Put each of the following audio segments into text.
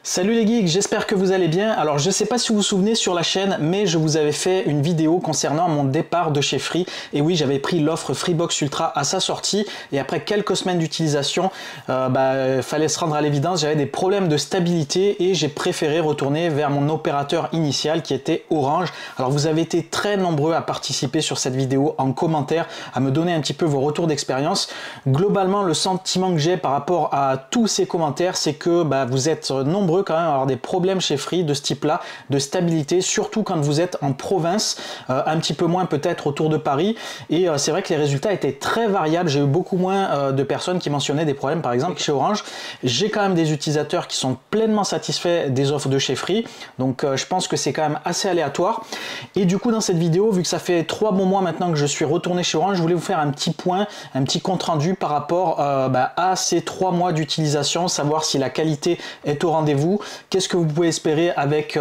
Salut les geeks, j'espère que vous allez bien. Alors je sais pas si vous vous souvenez sur la chaîne, mais je vous avais fait une vidéo concernant mon départ de chez Free. Et oui, j'avais pris l'offre Freebox Ultra à sa sortie et après quelques semaines d'utilisation, fallait se rendre à l'évidence, j'avais des problèmes de stabilité et j'ai préféré retourner vers mon opérateur initial qui était Orange. Alors vous avez été très nombreux à participer sur cette vidéo en commentaire, à me donner un petit peu vos retours d'expérience. Globalement, le sentiment que j'ai par rapport à tous ces commentaires, c'est que vous êtes nombreux quand même à avoir des problèmes chez Free de ce type-là, de stabilité, surtout quand vous êtes en province, un petit peu moins peut-être autour de Paris. Et c'est vrai que les résultats étaient très variables. J'ai eu beaucoup moins de personnes qui mentionnaient des problèmes, par exemple chez Orange. J'ai quand même des utilisateurs qui sont pleinement satisfaits des offres de chez Free. Donc je pense que c'est quand même assez aléatoire. Et du coup, dans cette vidéo, vu que ça fait 3 bons mois maintenant que je suis retourné chez Orange, je voulais vous faire un petit point, un petit compte rendu par rapport à ces 3 mois d'utilisation, savoir si la qualité est au rendez-vous. Qu'est-ce que vous pouvez espérer avec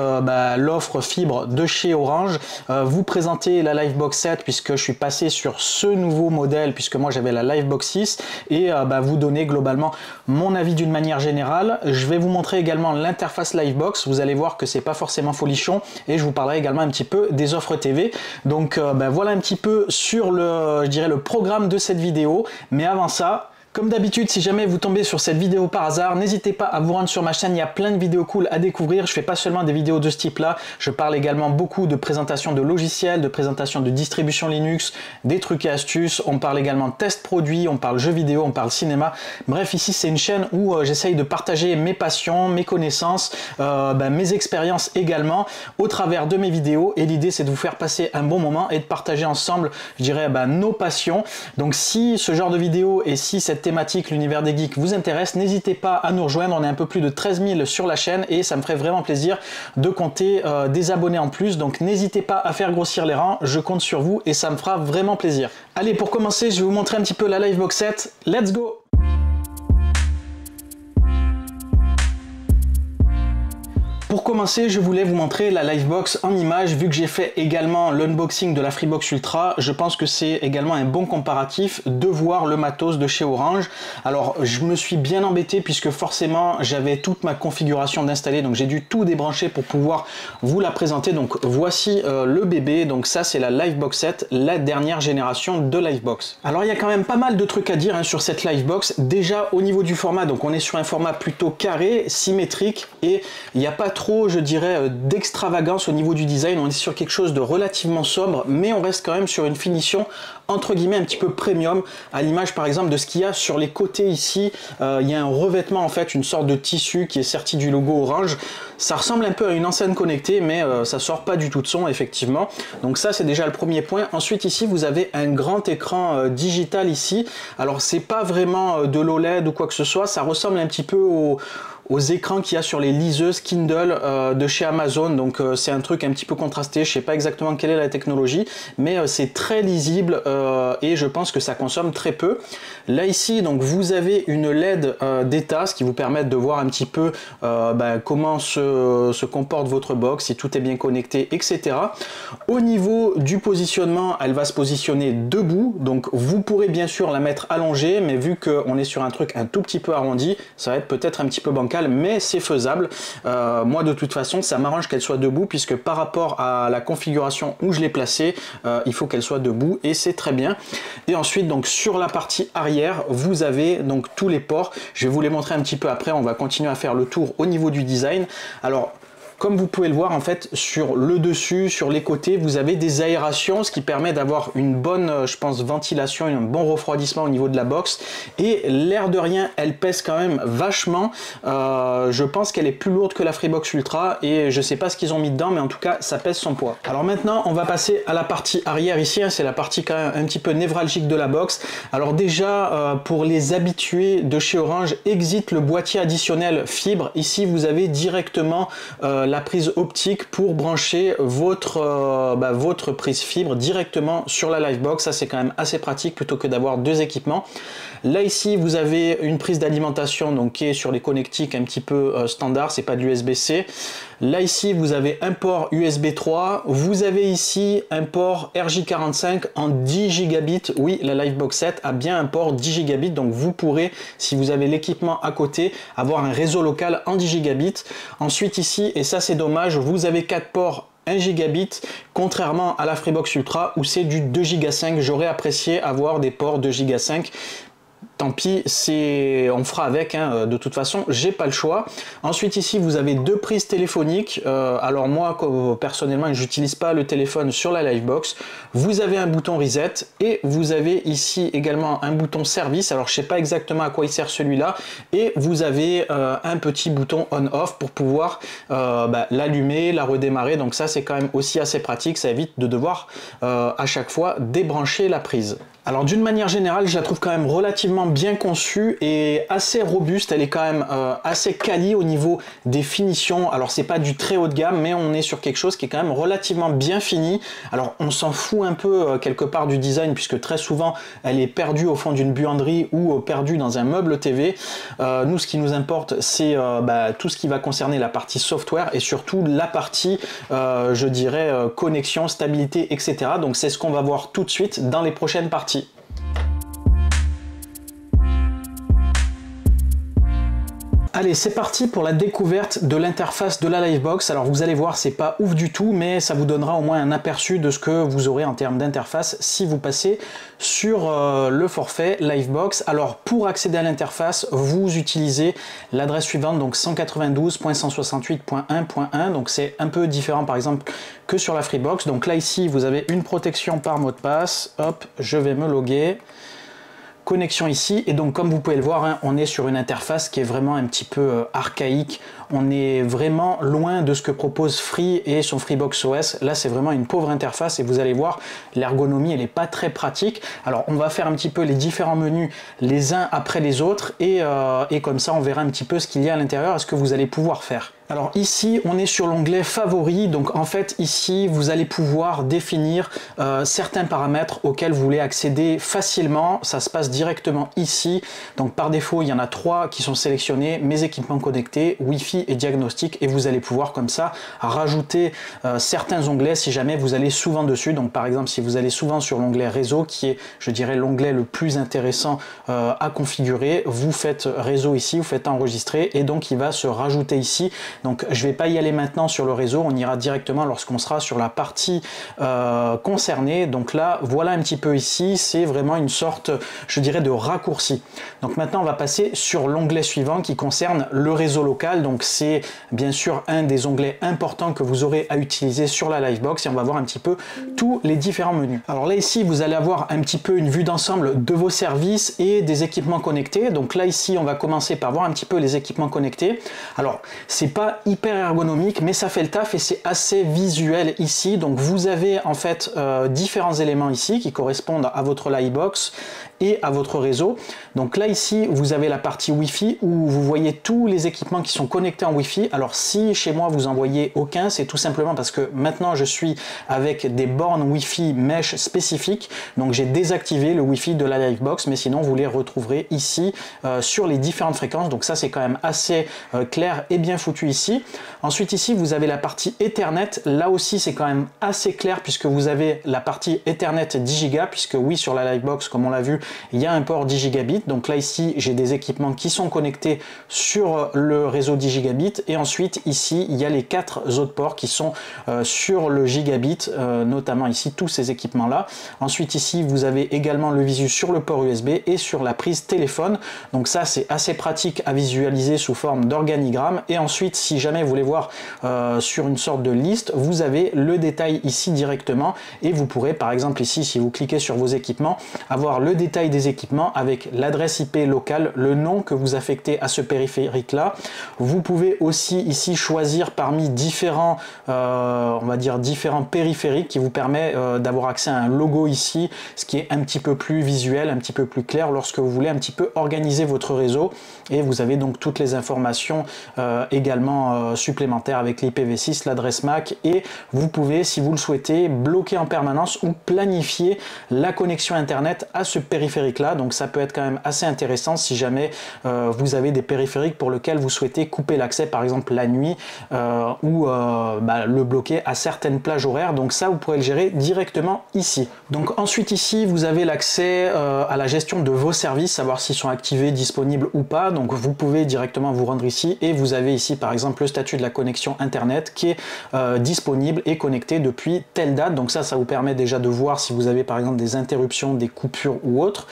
l'offre fibre de chez Orange, vous présenter la Livebox 7 puisque je suis passé sur ce nouveau modèle puisque moi j'avais la Livebox 6 et vous donner globalement mon avis d'une manière générale. Je vais vous montrer également l'interface Livebox, vous allez voir que c'est pas forcément folichon et je vous parlerai également un petit peu des offres TV. Donc voilà un petit peu sur le programme de cette vidéo, mais avant ça, comme d'habitude, si jamais vous tombez sur cette vidéo par hasard, n'hésitez pas à vous rendre sur ma chaîne, il y a plein de vidéos cool à découvrir. Je fais pas seulement des vidéos de ce type-là, je parle également beaucoup de présentation de logiciels, de présentation de distribution Linux, des trucs et astuces, on parle également de tests produits, on parle jeux vidéo, on parle cinéma. Bref, ici c'est une chaîne où j'essaye de partager mes passions, mes connaissances, mes expériences également au travers de mes vidéos et l'idée c'est de vous faire passer un bon moment et de partager ensemble, je dirais, nos passions. Donc si ce genre de vidéo et si cette thématique, l'univers des geeks, vous intéresse, n'hésitez pas à nous rejoindre. On est un peu plus de 13 000 sur la chaîne et ça me ferait vraiment plaisir de compter des abonnés en plus. Donc n'hésitez pas à faire grossir les rangs, je compte sur vous et ça me fera vraiment plaisir. Allez, pour commencer, je vais vous montrer un petit peu la Livebox 7. Let's go! Pour commencer, je voulais vous montrer la Livebox en image, vu que j'ai fait également l'unboxing de la Freebox Ultra, je pense que c'est également un bon comparatif de voir le matos de chez Orange. Alors, je me suis bien embêté puisque forcément, j'avais toute ma configuration d'installer, donc j'ai dû tout débrancher pour pouvoir vous la présenter. Donc voici le bébé, donc ça c'est la Livebox 7, la dernière génération de Livebox. Alors il y a quand même pas mal de trucs à dire sur cette Livebox. Déjà au niveau du format, donc on est sur un format plutôt carré, symétrique et il n'y a pas trop, je dirais, d'extravagance au niveau du design. On est sur quelque chose de relativement sobre, mais on reste quand même sur une finition entre guillemets un petit peu premium, à l'image par exemple de ce qu'il y a sur les côtés ici. Il y a un revêtement, en fait une sorte de tissu qui est serti du logo Orange. Ça ressemble un peu à une enceinte connectée, mais ça sort pas du tout de son effectivement. Donc ça c'est déjà le premier point. Ensuite ici vous avez un grand écran digital ici. Alors c'est pas vraiment de l'OLED ou quoi que ce soit, ça ressemble un petit peu aux écrans qu'il y a sur les liseuses Kindle de chez Amazon. Donc c'est un truc un petit peu contrasté, je sais pas exactement quelle est la technologie, mais c'est très lisible et je pense que ça consomme très peu. Là ici donc vous avez une LED d'état, ce qui vous permet de voir un petit peu comment se comporte votre box, si tout est bien connecté, etc. Au niveau du positionnement, elle va se positionner debout, donc vous pourrez bien sûr la mettre allongée, mais vu qu'on est sur un truc un tout petit peu arrondi, ça va être peut-être un petit peu bancal, mais c'est faisable. Moi de toute façon ça m'arrange qu'elle soit debout puisque par rapport à la configuration où je l'ai placée, il faut qu'elle soit debout et c'est très bien. Et ensuite donc sur la partie arrière vous avez donc tous les ports, je vais vous les montrer un petit peu après, on va continuer à faire le tour au niveau du design. Alors comme vous pouvez le voir en fait sur le dessus, sur les côtés, vous avez des aérations, ce qui permet d'avoir une bonne, je pense, ventilation, un bon refroidissement au niveau de la box. Et l'air de rien, elle pèse quand même vachement. Je pense qu'elle est plus lourde que la Freebox Ultra et je sais pas ce qu'ils ont mis dedans, mais en tout cas, ça pèse son poids. Alors maintenant, on va passer à la partie arrière ici. C'est la partie quand même un petit peu névralgique de la box. Alors déjà, pour les habitués de chez Orange, exit le boîtier additionnel fibre. Ici, vous avez directement la prise optique pour brancher votre prise fibre directement sur la Livebox. Ça c'est quand même assez pratique plutôt que d'avoir deux équipements. Là ici vous avez une prise d'alimentation donc qui est sur les connectiques un petit peu standard, c'est pas de l'USB-C. Là ici vous avez un port USB 3, vous avez ici un port RJ45 en 10 gigabits. Oui, la Livebox 7 a bien un port 10 gigabits, donc vous pourrez, si vous avez l'équipement à côté, avoir un réseau local en 10 gigabits. Ensuite ici, et ça c'est dommage, vous avez 4 ports 1 gigabit, contrairement à la Freebox Ultra où c'est du 2 Go 5. J'aurais apprécié avoir des ports 2 Go 5. Tant pis, on fera avec, hein, de toute façon, j'ai pas le choix. Ensuite ici, vous avez deux prises téléphoniques. Alors moi, personnellement, j'utilise pas le téléphone sur la Livebox. Vous avez un bouton reset et vous avez ici également un bouton service. Alors je sais pas exactement à quoi il sert celui-là. Et vous avez un petit bouton on-off pour pouvoir l'allumer, la redémarrer. Donc ça, c'est quand même aussi assez pratique. Ça évite de devoir à chaque fois débrancher la prise. Alors d'une manière générale, je la trouve quand même relativement bien conçue et assez robuste. Elle est quand même assez quali au niveau des finitions. Alors c'est pas du très haut de gamme, mais on est sur quelque chose qui est quand même relativement bien fini. Alors on s'en fout un peu quelque part du design, puisque très souvent elle est perdue au fond d'une buanderie ou perdue dans un meuble TV. Nous, ce qui nous importe, c'est tout ce qui va concerner la partie software et surtout la partie, je dirais, connexion, stabilité, etc. Donc c'est ce qu'on va voir tout de suite dans les prochaines parties. Allez, c'est parti pour la découverte de l'interface de la Livebox. Alors vous allez voir, c'est pas ouf du tout, mais ça vous donnera au moins un aperçu de ce que vous aurez en termes d'interface si vous passez sur le forfait Livebox. Alors pour accéder à l'interface, vous utilisez l'adresse suivante, donc 192.168.1.1. donc c'est un peu différent par exemple que sur la Freebox. Donc là ici, vous avez une protection par mot de passe. Hop, je vais me loguer. Connexion ici, et donc comme vous pouvez le voir, hein, on est sur une interface qui est vraiment un petit peu archaïque. On est vraiment loin de ce que propose Free et son Freebox OS. Là c'est vraiment une pauvre interface et vous allez voir, l'ergonomie elle n'est pas très pratique. Alors on va faire un petit peu les différents menus les uns après les autres et comme ça on verra un petit peu ce qu'il y a à l'intérieur et ce que vous allez pouvoir faire. Alors ici on est sur l'onglet favoris, donc en fait ici vous allez pouvoir définir certains paramètres auxquels vous voulez accéder facilement. Ça se passe directement ici, donc par défaut il y en a 3 qui sont sélectionnés: mes équipements connectés, Wi-Fi et diagnostic, et vous allez pouvoir comme ça rajouter certains onglets si jamais vous allez souvent dessus. Donc par exemple si vous allez souvent sur l'onglet réseau, qui est, je dirais, l'onglet le plus intéressant à configurer, vous faites réseau ici, vous faites enregistrer et donc il va se rajouter ici. Donc je ne vais pas y aller maintenant sur le réseau, on ira directement lorsqu'on sera sur la partie concernée. Donc là, voilà un petit peu ici, c'est vraiment une sorte, je dirais, de raccourci. Donc maintenant, on va passer sur l'onglet suivant qui concerne le réseau local. Donc c'est bien sûr un des onglets importants que vous aurez à utiliser sur la Livebox et on va voir un petit peu tous les différents menus. Alors là ici, vous allez avoir un petit peu une vue d'ensemble de vos services et des équipements connectés. Donc là ici, on va commencer par voir un petit peu les équipements connectés. Alors c'est pas hyper ergonomique, mais ça fait le taf et c'est assez visuel ici. Donc vous avez en fait différents éléments ici qui correspondent à votre Livebox et à votre réseau. Donc là ici vous avez la partie Wi-Fi où vous voyez tous les équipements qui sont connectés en Wi-Fi. Alors si chez moi vous en voyez aucun, c'est tout simplement parce que maintenant je suis avec des bornes Wi-Fi mesh spécifiques, donc j'ai désactivé le Wi-Fi de la Livebox, mais sinon vous les retrouverez ici sur les différentes fréquences. Donc ça c'est quand même assez clair et bien foutu ici. Ensuite ici vous avez la partie Ethernet. Là aussi c'est quand même assez clair puisque vous avez la partie Ethernet 10 Go, puisque oui, sur la Livebox comme on l'a vu, il y a un port 10 gigabits. Donc là ici j'ai des équipements qui sont connectés sur le réseau 10 gigabits et ensuite ici il y a les 4 autres ports qui sont sur le gigabit, notamment ici tous ces équipements là. Ensuite ici vous avez également le visu sur le port USB et sur la prise téléphone. Donc ça c'est assez pratique à visualiser sous forme d'organigramme. Et ensuite si jamais vous voulez voir sur une sorte de liste, vous avez le détail ici directement et vous pourrez par exemple ici, si vous cliquez sur vos équipements, avoir le détail des équipements avec l'adresse IP locale, le nom que vous affectez à ce périphérique là. Vous pouvez aussi ici choisir parmi différents on va dire différents périphériques qui vous permet d'avoir accès à un logo ici, ce qui est un petit peu plus visuel, un petit peu plus clair lorsque vous voulez un petit peu organiser votre réseau. Et vous avez donc toutes les informations également supplémentaires avec l'IPv6, l'adresse MAC, et vous pouvez, si vous le souhaitez, bloquer en permanence ou planifier la connexion internet à ce périphérique là. Donc ça peut être quand même assez intéressant si jamais vous avez des périphériques pour lesquels vous souhaitez couper l'accès par exemple la nuit ou le bloquer à certaines plages horaires. Donc ça, vous pourrez le gérer directement ici. Donc ensuite ici, vous avez l'accès à la gestion de vos services, savoir s'ils sont activés, disponibles ou pas. Donc vous pouvez directement vous rendre ici et vous avez ici par exemple le statut de la connexion internet qui est disponible et connecté depuis telle date. Donc ça vous permet déjà de voir si vous avez par exemple des interruptions, des coupures ou autres.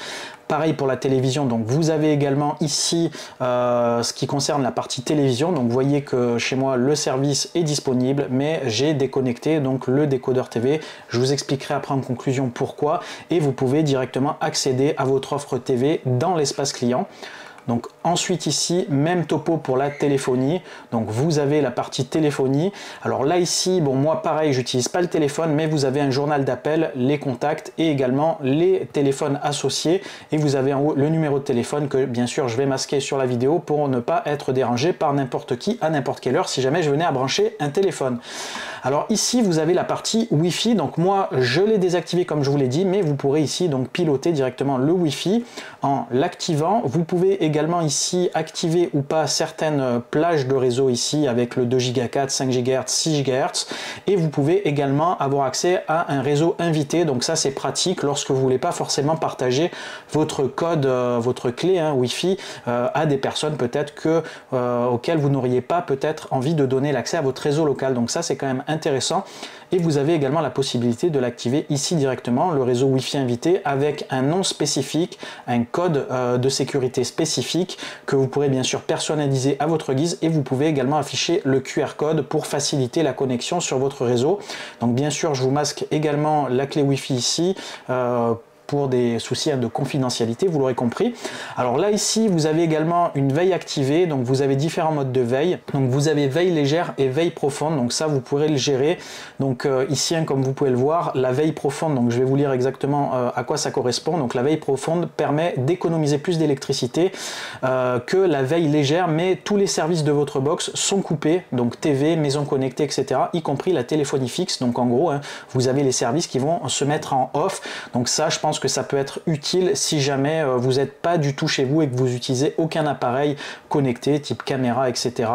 Pareil pour la télévision, donc vous avez également ici ce qui concerne la partie télévision. Donc vous voyez que chez moi le service est disponible, mais j'ai déconnecté donc le décodeur TV. Je vous expliquerai après en conclusion pourquoi. Et vous pouvez directement accéder à votre offre TV dans l'espace client. Donc ensuite ici, même topo pour la téléphonie. Donc vous avez la partie téléphonie. Alors là ici, bon moi pareil, j'utilise pas le téléphone, mais vous avez un journal d'appel, les contacts et également les téléphones associés. Et vous avez en haut le numéro de téléphone que bien sûr je vais masquer sur la vidéo pour ne pas être dérangé par n'importe qui à n'importe quelle heure si jamais je venais à brancher un téléphone. Alors ici vous avez la partie Wi-Fi. Donc moi je l'ai désactivé comme je vous l'ai dit, mais vous pourrez ici donc piloter directement le Wi-Fi en l'activant. Vous pouvez également ici activer ou pas certaines plages de réseau ici avec le 2 Go 4, 5 GHz, 6 GHz et vous pouvez également avoir accès à un réseau invité. Donc ça c'est pratique lorsque vous voulez pas forcément partager votre code, votre clé Wi-Fi à des personnes peut-être auxquelles vous n'auriez pas peut-être envie de donner l'accès à votre réseau local. Donc ça c'est quand même intéressant. Et vous avez également la possibilité de l'activer ici directement, le réseau Wi-Fi invité avec un nom spécifique, un code de sécurité spécifique que vous pourrez bien sûr personnaliser à votre guise et vous pouvez également afficher le QR code pour faciliter la connexion sur votre réseau. Donc bien sûr, je vous masque également la clé Wi-Fi ici pour des soucis de confidentialité, vous l'aurez compris. Alors là ici vous avez également une veille activée, donc vous avez différents modes de veille. Donc vous avez veille légère et veille profonde, donc ça vous pourrez le gérer. Donc ici comme vous pouvez le voir, la veille profonde, donc je vais vous lire exactement à quoi ça correspond. Donc la veille profonde permet d'économiser plus d'électricité que la veille légère, mais tous les services de votre box sont coupés, donc TV, maison connectée, etc., y compris la téléphonie fixe. Donc en gros vous avez les services qui vont se mettre en off. Donc ça je pense que ça peut être utile si jamais vous n'êtes pas du tout chez vous et que vous utilisez aucun appareil connecté type caméra, etc.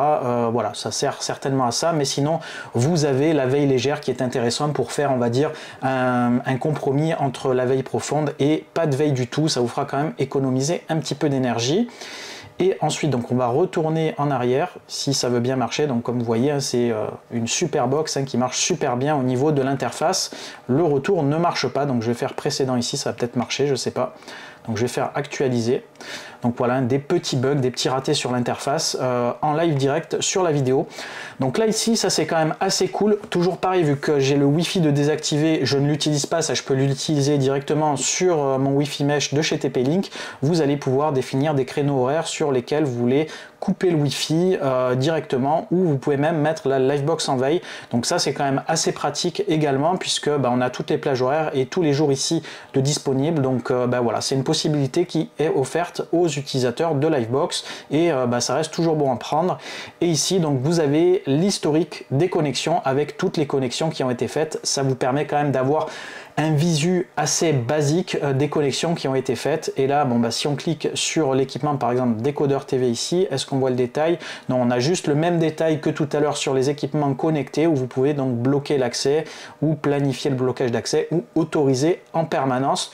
Voilà, ça sert certainement à ça, mais sinon vous avez la veille légère qui est intéressante pour faire, on va dire, un compromis entre la veille profonde et pas de veille du tout. Ça vous fera quand même économiser un petit peu d'énergie. Et ensuite donc on va retourner en arrière si ça veut bien marcher. Donc comme vous voyez c'est une super box qui marche super bien au niveau de l'interface. Le retour ne marche pas, donc je vais faire précédent ici, ça va peut-être marcher, je sais pas. Donc je vais faire actualiser. Donc voilà, des petits bugs, des petits ratés sur l'interface en live direct sur la vidéo. Donc là ici, ça c'est quand même assez cool. Toujours pareil, vu que j'ai le Wi-Fi de désactivé, je ne l'utilise pas, ça je peux l'utiliser directement sur mon Wi-Fi mesh de chez TP-Link. Vous allez pouvoir définir des créneaux horaires sur lesquels vous voulez couper le Wi-Fi directement, ou vous pouvez même mettre la Livebox en veille. Donc ça c'est quand même assez pratique également, puisque on a toutes les plages horaires et tous les jours ici de disponibles. Donc voilà, c'est une possibilité qui est offerte aux utilisateurs de Livebox et ça reste toujours bon à prendre. Et ici donc vous avez l'historique des connexions avec toutes les connexions qui ont été faites. Ça vous permet quand même d'avoir un visu assez basique des connexions qui ont été faites. Et là si on clique sur l'équipement, par exemple décodeur TV ici, est-ce qu'on voit le détail? Non, on a juste le même détail que tout à l'heure sur les équipements connectés, où vous pouvez donc bloquer l'accès ou planifier le blocage d'accès ou autoriser en permanence.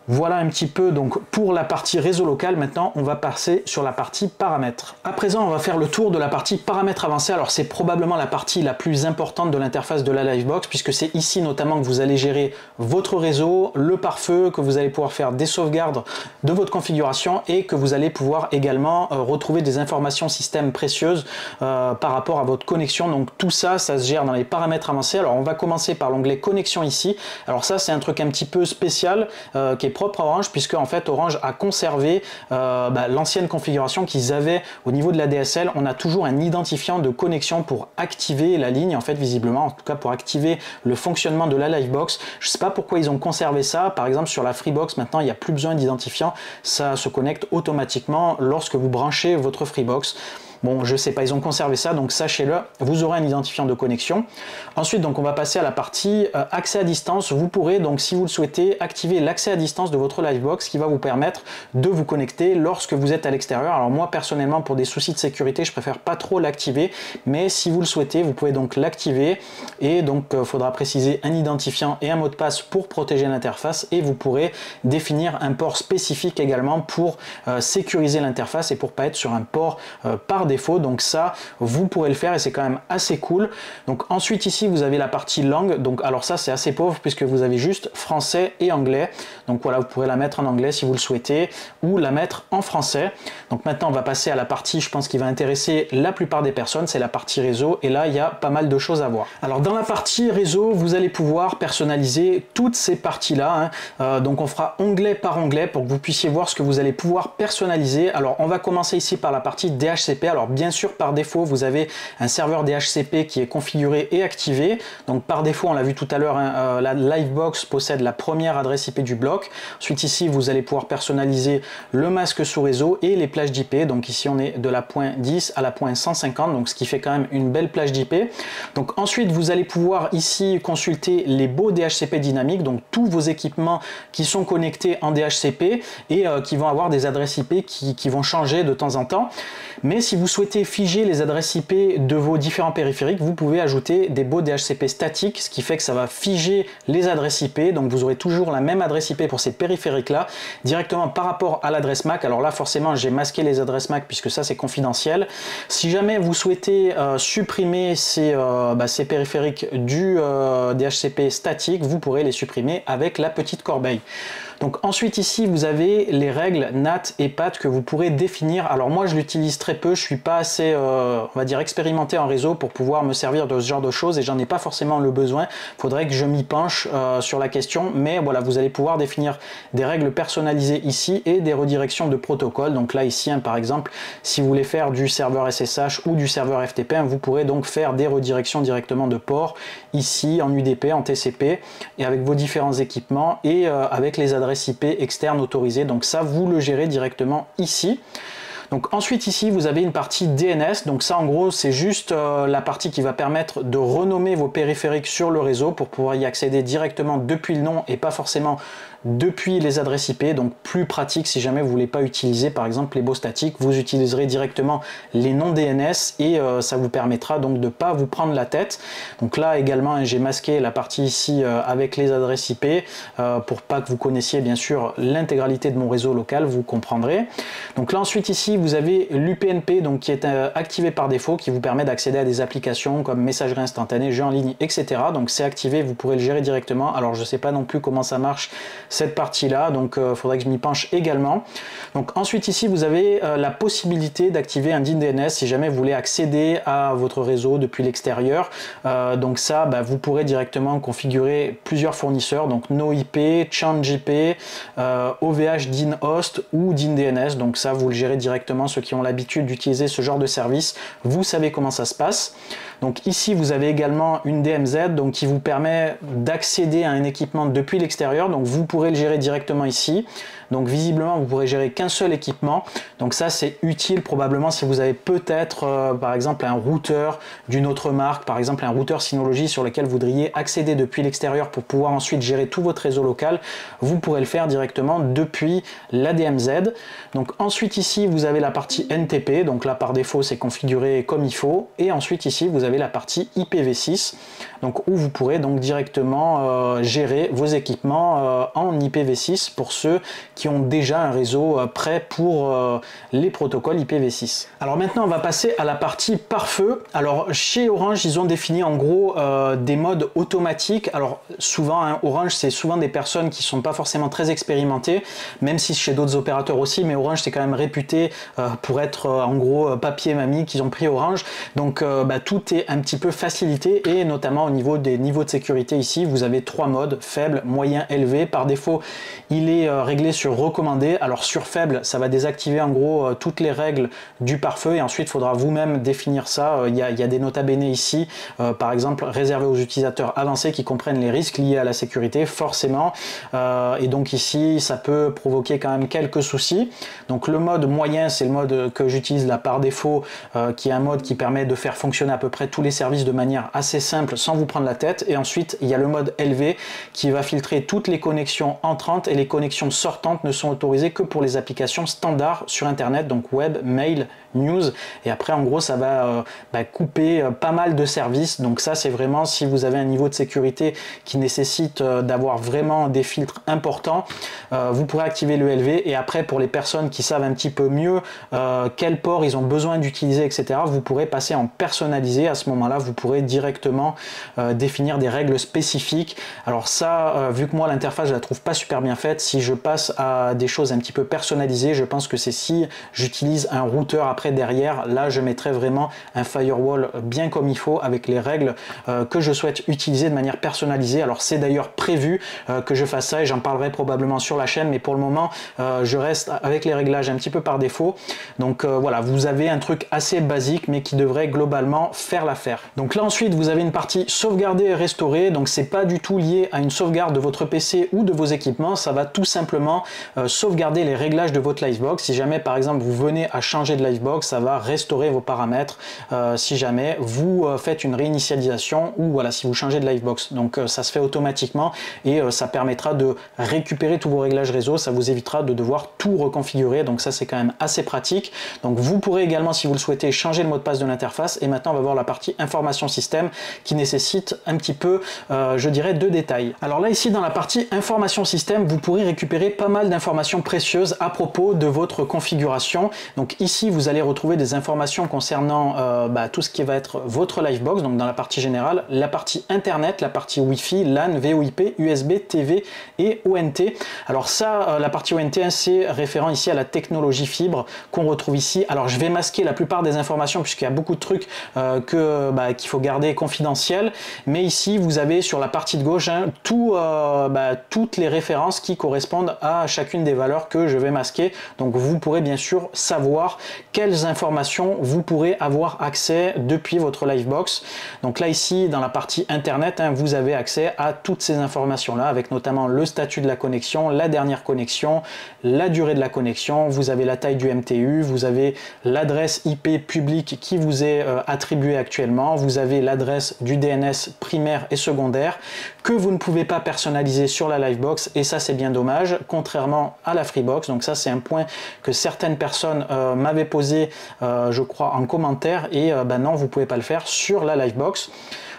Voilà un petit peu donc pour la partie réseau local. Maintenant on va passer sur la partie paramètres. À présent on va faire le tour de la partie paramètres avancés. Alors c'est probablement la partie la plus importante de l'interface de la Livebox, puisque c'est ici notamment que vous allez gérer votre réseau, le pare-feu, que vous allez pouvoir faire des sauvegardes de votre configuration et que vous allez pouvoir également retrouver des informations système précieuses par rapport à votre connexion. Donc tout ça, ça se gère dans les paramètres avancés. Alors on va commencer par l'onglet connexion ici. Alors ça c'est un truc un petit peu spécial qui est propre à Orange, puisque en fait Orange a conservé l'ancienne configuration qu'ils avaient au niveau de la DSL. On a toujours un identifiant de connexion pour activer la ligne, en fait visiblement, en tout cas pour activer le fonctionnement de la Livebox. Je sais pas pourquoi ils ont conservé ça. Par exemple sur la Freebox maintenant il n'y a plus besoin d'identifiant, ça se connecte automatiquement lorsque vous branchez votre Freebox. Bon, je sais pas, ils ont conservé ça, donc sachez-le, vous aurez un identifiant de connexion. Ensuite, donc on va passer à la partie accès à distance. Vous pourrez donc, si vous le souhaitez, activer l'accès à distance de votre Livebox qui va vous permettre de vous connecter lorsque vous êtes à l'extérieur. Alors moi, personnellement, pour des soucis de sécurité, je préfère pas trop l'activer, mais si vous le souhaitez, vous pouvez donc l'activer et donc il faudra préciser un identifiant et un mot de passe pour protéger l'interface et vous pourrez définir un port spécifique également pour sécuriser l'interface et pour pas être sur un port par défaut. Donc ça, vous pourrez le faire et c'est quand même assez cool. Donc ensuite ici, vous avez la partie langue. Donc alors ça, c'est assez pauvre puisque vous avez juste français et anglais. Donc voilà, vous pourrez la mettre en anglais si vous le souhaitez ou la mettre en français. Donc maintenant, on va passer à la partie, je pense, qui va intéresser la plupart des personnes, c'est la partie réseau. Et là, il y a pas mal de choses à voir. Alors dans la partie réseau, vous allez pouvoir personnaliser toutes ces parties-là. Donc on fera onglet par onglet pour que vous puissiez voir ce que vous allez pouvoir personnaliser. Alors on va commencer ici par la partie DHCP. Alors bien sûr, par défaut, vous avez un serveur DHCP qui est configuré et activé. Donc par défaut, on l'a vu tout à l'heure, la Livebox possède la première adresse IP du bloc. Ensuite ici, vous allez pouvoir personnaliser le masque sous réseau et les plages d'IP. Donc ici, on est de la point 10 à la point 150, donc ce qui fait quand même une belle plage d'IP. Donc ensuite, vous allez pouvoir ici consulter les beaux DHCP dynamiques, donc tous vos équipements qui sont connectés en DHCP et qui vont avoir des adresses IP qui vont changer de temps en temps. Mais si vous souhaitez figer les adresses IP de vos différents périphériques, vous pouvez ajouter des baux DHCP statiques, ce qui fait que ça va figer les adresses IP. Donc vous aurez toujours la même adresse IP pour ces périphériques-là, directement par rapport à l'adresse MAC. Alors là, forcément, j'ai masqué les adresses MAC puisque ça, c'est confidentiel. Si jamais vous souhaitez supprimer ces périphériques du DHCP statique, vous pourrez les supprimer avec la petite corbeille. Donc ensuite ici vous avez les règles NAT et PAT que vous pourrez définir. Alors moi je l'utilise très peu, je suis pas assez on va dire expérimenté en réseau pour pouvoir me servir de ce genre de choses et j'en ai pas forcément le besoin. Faudrait que je m'y penche sur la question, mais voilà, vous allez pouvoir définir des règles personnalisées ici et des redirections de protocole. Donc là ici par exemple, si vous voulez faire du serveur SSH ou du serveur FTP, vous pourrez donc faire des redirections directement de port ici en UDP, en TCP et avec vos différents équipements et avec les adresses IP externes autorisées. Donc ça, vous le gérez directement ici. Donc ensuite ici vous avez une partie DNS, donc ça en gros c'est juste la partie qui va permettre de renommer vos périphériques sur le réseau pour pouvoir y accéder directement depuis le nom et pas forcément depuis les adresses IP, donc plus pratique si jamais vous voulez pas utiliser par exemple les baux statiques, vous utiliserez directement les noms DNS et ça vous permettra donc de pas vous prendre la tête. Donc là également j'ai masqué la partie ici avec les adresses IP pour pas que vous connaissiez bien sûr l'intégralité de mon réseau local, vous comprendrez. Donc là ensuite ici vous avez l'UPnP donc qui est activé par défaut, qui vous permet d'accéder à des applications comme messagerie instantanée, jeux en ligne, etc. Donc c'est activé, vous pourrez le gérer directement. Alors je sais pas non plus comment ça marche cette partie là, donc il faudrait que je m'y penche également. Donc ensuite ici vous avez la possibilité d'activer un DIN DNS si jamais vous voulez accéder à votre réseau depuis l'extérieur. Donc ça vous pourrez directement configurer plusieurs fournisseurs, donc NoIP, ChangeIP, OVH DIN Host ou DIN DNS. Donc ça vous le gérez directement, ceux qui ont l'habitude d'utiliser ce genre de service, vous savez comment ça se passe. Donc ici vous avez également une DMZ donc qui vous permet d'accéder à un équipement depuis l'extérieur, donc vous pourrez le gérer directement ici. Donc visiblement vous pourrez gérer qu'un seul équipement, donc ça c'est utile probablement si vous avez peut-être par exemple un routeur d'une autre marque, par exemple un routeur Synology sur lequel vous voudriez accéder depuis l'extérieur pour pouvoir ensuite gérer tout votre réseau local, vous pourrez le faire directement depuis la DMZ. Donc ensuite ici vous avez la partie NTP, donc là par défaut c'est configuré comme il faut, et ensuite ici vous avez la partie IPv6, donc où vous pourrez donc directement gérer vos équipements en IPv6 pour ceux qui ont déjà un réseau prêt pour les protocoles IPv6. Alors maintenant on va passer à la partie pare-feu. Alors chez Orange ils ont défini en gros des modes automatiques. Alors souvent Orange c'est souvent des personnes qui sont pas forcément très expérimentées, même si chez d'autres opérateurs aussi, mais Orange c'est quand même réputé pour être en gros papier mamie qu'ils ont pris Orange. Donc tout est un petit peu facilité et notamment au niveau des niveaux de sécurité ici vous avez trois modes: faible, moyen, élevé. Par défaut défaut, il est réglé sur recommandé. Alors sur faible, ça va désactiver en gros toutes les règles du pare-feu et ensuite il faudra vous-même définir ça. Il y a des nota bene ici, par exemple réservé aux utilisateurs avancés qui comprennent les risques liés à la sécurité, forcément. Et donc ici, ça peut provoquer quand même quelques soucis. Donc le mode moyen, c'est le mode que j'utilise là par défaut, qui est un mode qui permet de faire fonctionner à peu près tous les services de manière assez simple sans vous prendre la tête. Et ensuite, il y a le mode élevé qui va filtrer toutes les connexions entrantes et les connexions sortantes ne sont autorisées que pour les applications standards sur Internet, donc web, mail, news. Et après, en gros, ça va couper pas mal de services. Donc ça, c'est vraiment si vous avez un niveau de sécurité qui nécessite d'avoir vraiment des filtres importants, vous pourrez activer le élevé. Et après, pour les personnes qui savent un petit peu mieux quel port ils ont besoin d'utiliser, etc., vous pourrez passer en personnalisé. À ce moment-là, vous pourrez directement définir des règles spécifiques. Alors ça, vu que moi, l'interface, je la trouve pas super bien faite, si je passe à des choses un petit peu personnalisées, je pense que c'est si j'utilise un routeur après derrière, là, je mettrai vraiment un firewall bien comme il faut avec les règles que je souhaite utiliser de manière personnalisée. Alors c'est d'ailleurs prévu que je fasse ça et j'en parlerai probablement sur la chaîne, mais pour le moment je reste avec les réglages un petit peu par défaut. Donc voilà, vous avez un truc assez basique mais qui devrait globalement faire l'affaire. Donc là ensuite vous avez une partie sauvegarder et restaurer, donc c'est pas du tout lié à une sauvegarde de votre PC ou de vos équipements, ça va tout simplement sauvegarder les réglages de votre Livebox. Si jamais par exemple vous venez à changer de Livebox, ça va restaurer vos paramètres si jamais vous faites une réinitialisation ou voilà, si vous changez de Livebox. Donc ça se fait automatiquement et ça permettra de récupérer tous vos réglages réseau, ça vous évitera de devoir tout reconfigurer, donc ça c'est quand même assez pratique. Donc vous pourrez également, si vous le souhaitez, changer le mot de passe de l'interface. Et maintenant on va voir la partie information système qui nécessite un petit peu, je dirais, de détails. Alors là ici dans la partie information système, vous pourrez récupérer pas mal d'informations précieuses à propos de votre configuration. Donc ici vous allez retrouver des informations concernant tout ce qui va être votre Livebox, donc dans la partie générale, la partie internet, la partie Wi-Fi, LAN, VoIP, USB, TV et ONT. Alors ça, la partie ONT, c'est référent ici à la technologie fibre qu'on retrouve ici. Alors je vais masquer la plupart des informations puisqu'il y a beaucoup de trucs qu'il faut garder confidentiels, mais ici vous avez sur la partie de gauche toutes les références qui correspondent à chacune des valeurs que je vais masquer. Donc vous pourrez bien sûr savoir quelles informations vous pourrez avoir accès depuis votre Livebox. Donc là ici dans la partie internet, vous avez accès à toutes ces informations là avec notamment le statut de la connexion, la dernière connexion, la durée de la connexion, vous avez la taille du MTU, vous avez l'adresse IP publique qui vous est attribuée actuellement, vous avez l'adresse du DNS primaire et secondaire que vous ne pouvez pas personnaliser sur la Livebox et ça c'est bien dommage, contrairement à la Freebox. Donc ça c'est un point que certaines personnes m'avaient posé je crois en commentaire et non, vous pouvez pas le faire sur la Livebox.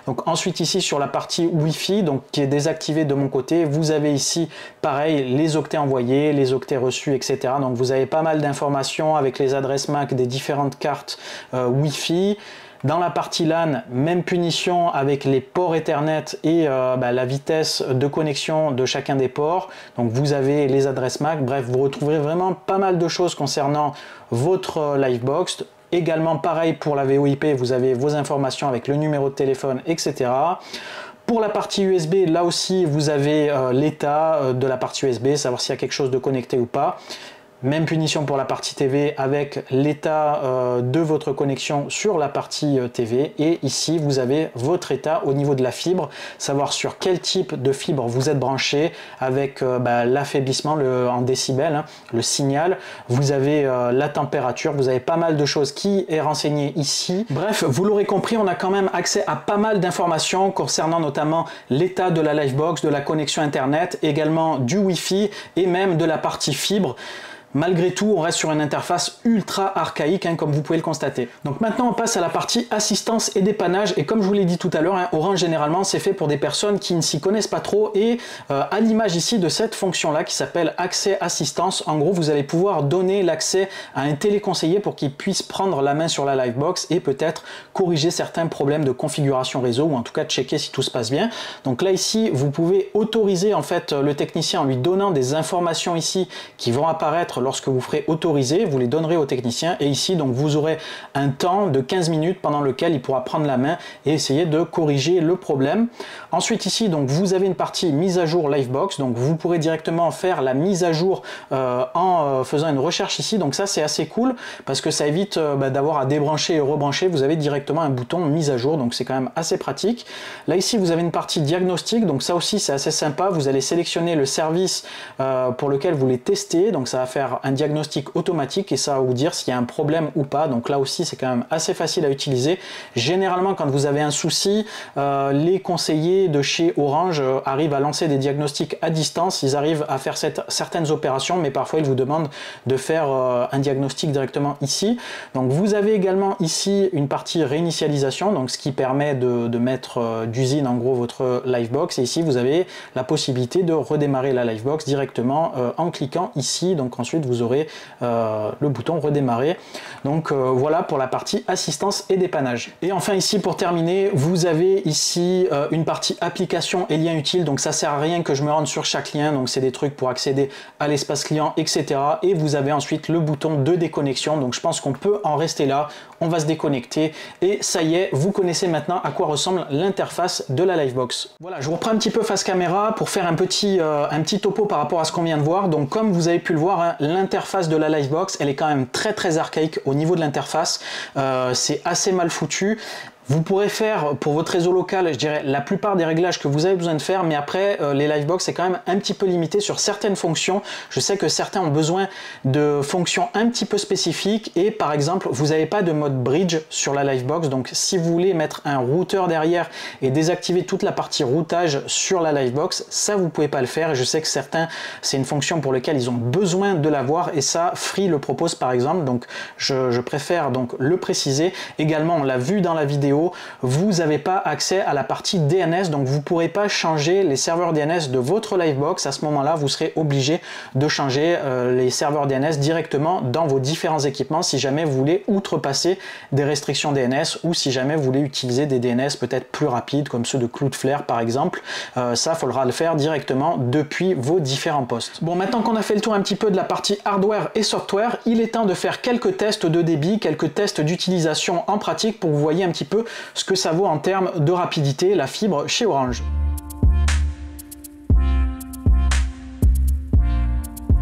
Donc ensuite ici sur la partie Wi-Fi, donc qui est désactivée de mon côté, vous avez ici pareil les octets envoyés, les octets reçus, etc. Donc vous avez pas mal d'informations avec les adresses MAC des différentes cartes Wi-Fi. Dans la partie LAN, même punition avec les ports Ethernet et la vitesse de connexion de chacun des ports. Donc vous avez les adresses MAC, bref, vous retrouverez vraiment pas mal de choses concernant votre Livebox. Également pareil pour la VoIP, vous avez vos informations avec le numéro de téléphone, etc. Pour la partie USB, là aussi vous avez l'état de la partie USB, savoir s'il y a quelque chose de connecté ou pas. Même punition pour la partie TV avec l'état de votre connexion sur la partie TV. Et ici, vous avez votre état au niveau de la fibre, savoir sur quel type de fibre vous êtes branché avec l'affaiblissement en décibels, le signal. Vous avez la température, vous avez pas mal de choses qui est renseigné ici. Bref, vous l'aurez compris, on a quand même accès à pas mal d'informations concernant notamment l'état de la Livebox, de la connexion Internet, également du Wi-Fi et même de la partie fibre. Malgré tout, on reste sur une interface ultra archaïque, comme vous pouvez le constater. Donc maintenant, on passe à la partie assistance et dépannage. Et comme je vous l'ai dit tout à l'heure, Orange, généralement, c'est fait pour des personnes qui ne s'y connaissent pas trop. Et à l'image ici de cette fonction-là qui s'appelle accès assistance, en gros, vous allez pouvoir donner l'accès à un téléconseiller pour qu'il puisse prendre la main sur la Livebox et peut-être corriger certains problèmes de configuration réseau ou en tout cas checker si tout se passe bien. Donc là, ici, vous pouvez autoriser en fait le technicien en lui donnant des informations ici qui vont apparaître lorsque vous ferez autoriser, vous les donnerez au technicien et ici donc vous aurez un temps de 15 minutes pendant lequel il pourra prendre la main et essayer de corriger le problème. Ensuite ici donc vous avez une partie mise à jour Livebox, donc vous pourrez directement faire la mise à jour en faisant une recherche ici, donc ça c'est assez cool parce que ça évite d'avoir à débrancher et rebrancher, vous avez directement un bouton mise à jour, donc c'est quand même assez pratique. Là ici vous avez une partie diagnostic, donc ça aussi c'est assez sympa, vous allez sélectionner le service pour lequel vous voulez tester, donc ça va faire un diagnostic automatique et ça va vous dire s'il y a un problème ou pas, donc là aussi c'est quand même assez facile à utiliser. Généralement quand vous avez un souci, les conseillers de chez Orange arrivent à lancer des diagnostics à distance, ils arrivent à faire certaines opérations, mais parfois ils vous demandent de faire un diagnostic directement ici. Donc vous avez également ici une partie réinitialisation, donc ce qui permet de mettre d'usine en gros votre Livebox, et ici vous avez la possibilité de redémarrer la Livebox directement en cliquant ici, donc ensuite vous aurez le bouton redémarrer. Donc voilà pour la partie assistance et dépannage. Et enfin ici pour terminer, vous avez ici une partie application et liens utiles, donc ça sert à rien que je me rende sur chaque lien, donc c'est des trucs pour accéder à l'espace client, etc. Et vous avez ensuite le bouton de déconnexion, donc je pense qu'on peut en rester là, on va se déconnecter et ça y est, vous connaissez maintenant à quoi ressemble l'interface de la Livebox. Voilà, je vous reprends un petit peu face caméra pour faire un petit topo par rapport à ce qu'on vient de voir. Donc comme vous avez pu le voir, hein, l'interface de la Livebox, elle est quand même très archaïque au niveau de l'interface, c'est assez mal foutu. Vous pourrez faire pour votre réseau local, je dirais, la plupart des réglages que vous avez besoin de faire, mais après, les Livebox, c'est quand même un petit peu limité sur certaines fonctions. Je sais que certains ont besoin de fonctions un petit peu spécifiques et par exemple, vous n'avez pas de mode bridge sur la Livebox. Donc, si vous voulez mettre un routeur derrière et désactiver toute la partie routage sur la Livebox, ça, vous ne pouvez pas le faire. Et je sais que certains, c'est une fonction pour laquelle ils ont besoin de l'avoir et ça, Free le propose par exemple. Donc, je préfère donc le préciser. Également, on l'a vu dans la vidéo, vous n'avez pas accès à la partie DNS, donc vous ne pourrez pas changer les serveurs DNS de votre Livebox. À ce moment-là, vous serez obligé de changer les serveurs DNS directement dans vos différents équipements si jamais vous voulez outrepasser des restrictions DNS ou si jamais vous voulez utiliser des DNS peut-être plus rapides comme ceux de Cloudflare par exemple. Ça, il faudra le faire directement depuis vos différents postes. Bon, maintenant qu'on a fait le tour un petit peu de la partie hardware et software, il est temps de faire quelques tests de débit, quelques tests d'utilisation en pratique pour que vous voyez un petit peu ce que ça vaut en termes de rapidité, la fibre chez Orange.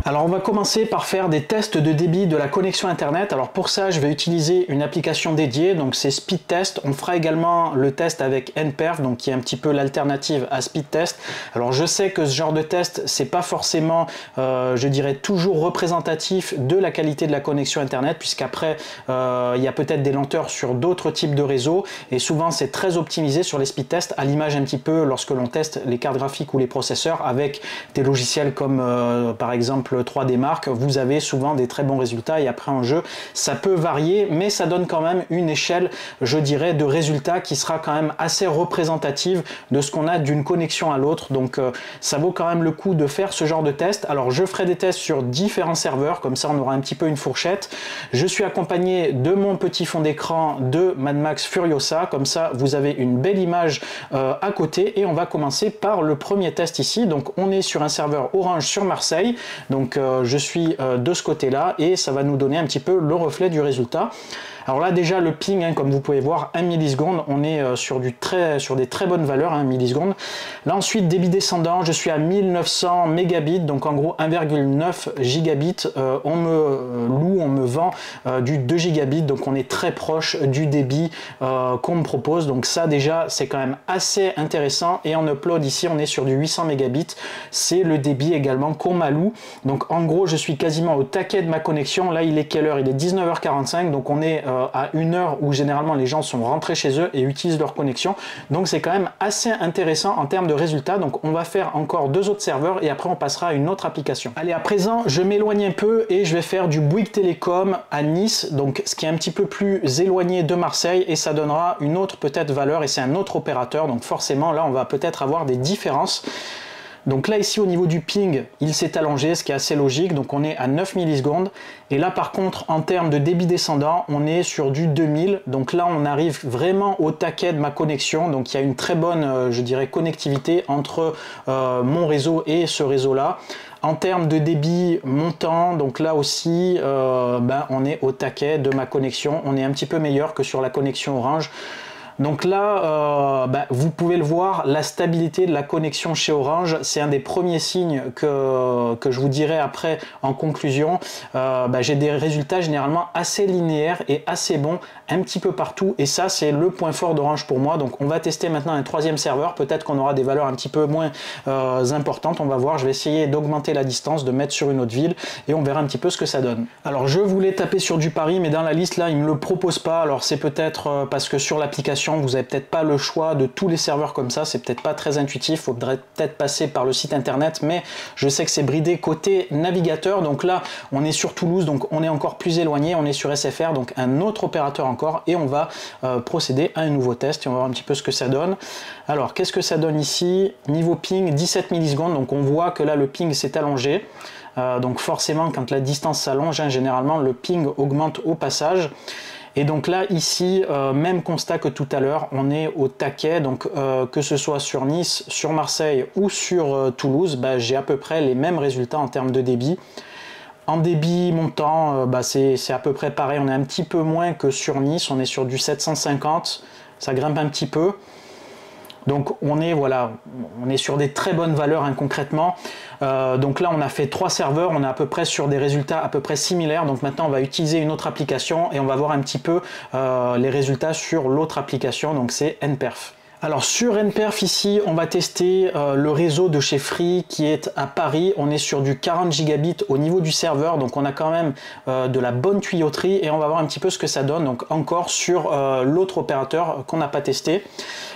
Alors on va commencer par faire des tests de débit de la connexion internet. Alors pour ça je vais utiliser une application dédiée, donc c'est Speedtest. On fera également le test avec nperf, donc qui est un petit peu l'alternative à Speedtest. Alors je sais que ce genre de test c'est pas forcément je dirais toujours représentatif de la qualité de la connexion internet, puisqu'après il y a peut-être des lenteurs sur d'autres types de réseaux et souvent c'est très optimisé sur les speedtests, à l'image un petit peu lorsque l'on teste les cartes graphiques ou les processeurs avec des logiciels comme par exemple 3D Mark, vous avez souvent des très bons résultats et après en jeu ça peut varier mais ça donne quand même une échelle, je dirais, de résultats qui sera quand même assez représentative de ce qu'on a d'une connexion à l'autre. Donc ça vaut quand même le coup de faire ce genre de test. Alors je ferai des tests sur différents serveurs, comme ça on aura un petit peu une fourchette. Je suis accompagné de mon petit fond d'écran de Mad Max Furiosa, comme ça vous avez une belle image à côté et on va commencer par le premier test ici. Donc on est sur un serveur Orange sur Marseille, donc je suis de ce côté là et ça va nous donner un petit peu le reflet du résultat. Alors là déjà le ping, hein, comme vous pouvez voir, 1 milliseconde, on est sur des très bonnes valeurs, 1 milliseconde. Là ensuite débit descendant, je suis à 1900 mégabits, donc en gros 1,9 gigabits. On me vend du 2 gigabits, donc on est très proche du débit qu'on me propose. Donc ça déjà c'est quand même assez intéressant. Et en upload ici on est sur du 800 mégabits, c'est le débit également qu'on m'alloue. Donc en gros je suis quasiment au taquet de ma connexion. Là il est quelle heure? Il est 19h45, donc on est à une heure où généralement les gens sont rentrés chez eux et utilisent leur connexion. Donc c'est quand même assez intéressant en termes de résultats. Donc on va faire encore 2 autres serveurs et après on passera à une autre application. Allez, à présent je m'éloigne un peu et je vais faire du Bouygues Télécom à Nice, donc ce qui est un petit peu plus éloigné de Marseille et ça donnera une autre peut-être valeur et c'est un autre opérateur. Donc forcément là on va peut-être avoir des différences. Donc là ici au niveau du ping il s'est allongé, ce qui est assez logique, donc on est à 9 millisecondes. Et là par contre en termes de débit descendant on est sur du 2000, donc là on arrive vraiment au taquet de ma connexion. Donc il y a une très bonne je dirais connectivité entre mon réseau et ce réseau là. En termes de débit montant, donc là aussi, on est au taquet de ma connexion. On est un petit peu meilleur que sur la connexion Orange. Donc là, vous pouvez le voir, la stabilité de la connexion chez Orange, c'est un des premiers signes que je vous dirai après en conclusion. J'ai des résultats généralement assez linéaires et assez bons un petit peu partout, et ça c'est le point fort d'Orange pour moi. Donc on va tester maintenant un troisième serveur, peut-être qu'on aura des valeurs un petit peu moins importantes, on va voir. Je vais essayer d'augmenter la distance, de mettre sur une autre ville, et on verra un petit peu ce que ça donne. Alors je voulais taper sur du Paris, mais dans la liste là, il ne me le propose pas. Alors c'est peut-être parce que sur l'application, vous n'avez peut-être pas le choix de tous les serveurs comme ça, c'est peut-être pas très intuitif, il faudrait peut-être passer par le site internet, mais je sais que c'est bridé côté navigateur. Donc là, on est sur Toulouse, donc on est encore plus éloigné, on est sur SFR, donc un autre opérateur encore, et on va procéder à un nouveau test et on va voir un petit peu ce que ça donne. Alors, qu'est-ce que ça donne ici? Niveau ping, 17 millisecondes, donc on voit que là, le ping s'est allongé. Donc forcément, quand la distance s'allonge, généralement, le ping augmente au passage. Et donc là, ici, même constat que tout à l'heure, on est au taquet. Donc que ce soit sur Nice, sur Marseille ou sur Toulouse, j'ai à peu près les mêmes résultats en termes de débit. En débit montant, c'est à peu près pareil, on est un petit peu moins que sur Nice, on est sur du 750, ça grimpe un petit peu. Donc on est sur des très bonnes valeurs concrètement. Donc là on a fait 3 serveurs, on est à peu près sur des résultats à peu près similaires. Donc maintenant on va utiliser une autre application et on va voir un petit peu les résultats sur l'autre application, donc c'est nperf. Alors sur nperf ici, on va tester le réseau de chez Free qui est à Paris. On est sur du 40 gigabits au niveau du serveur, donc on a quand même de la bonne tuyauterie, et on va voir un petit peu ce que ça donne donc encore sur l'autre opérateur qu'on n'a pas testé,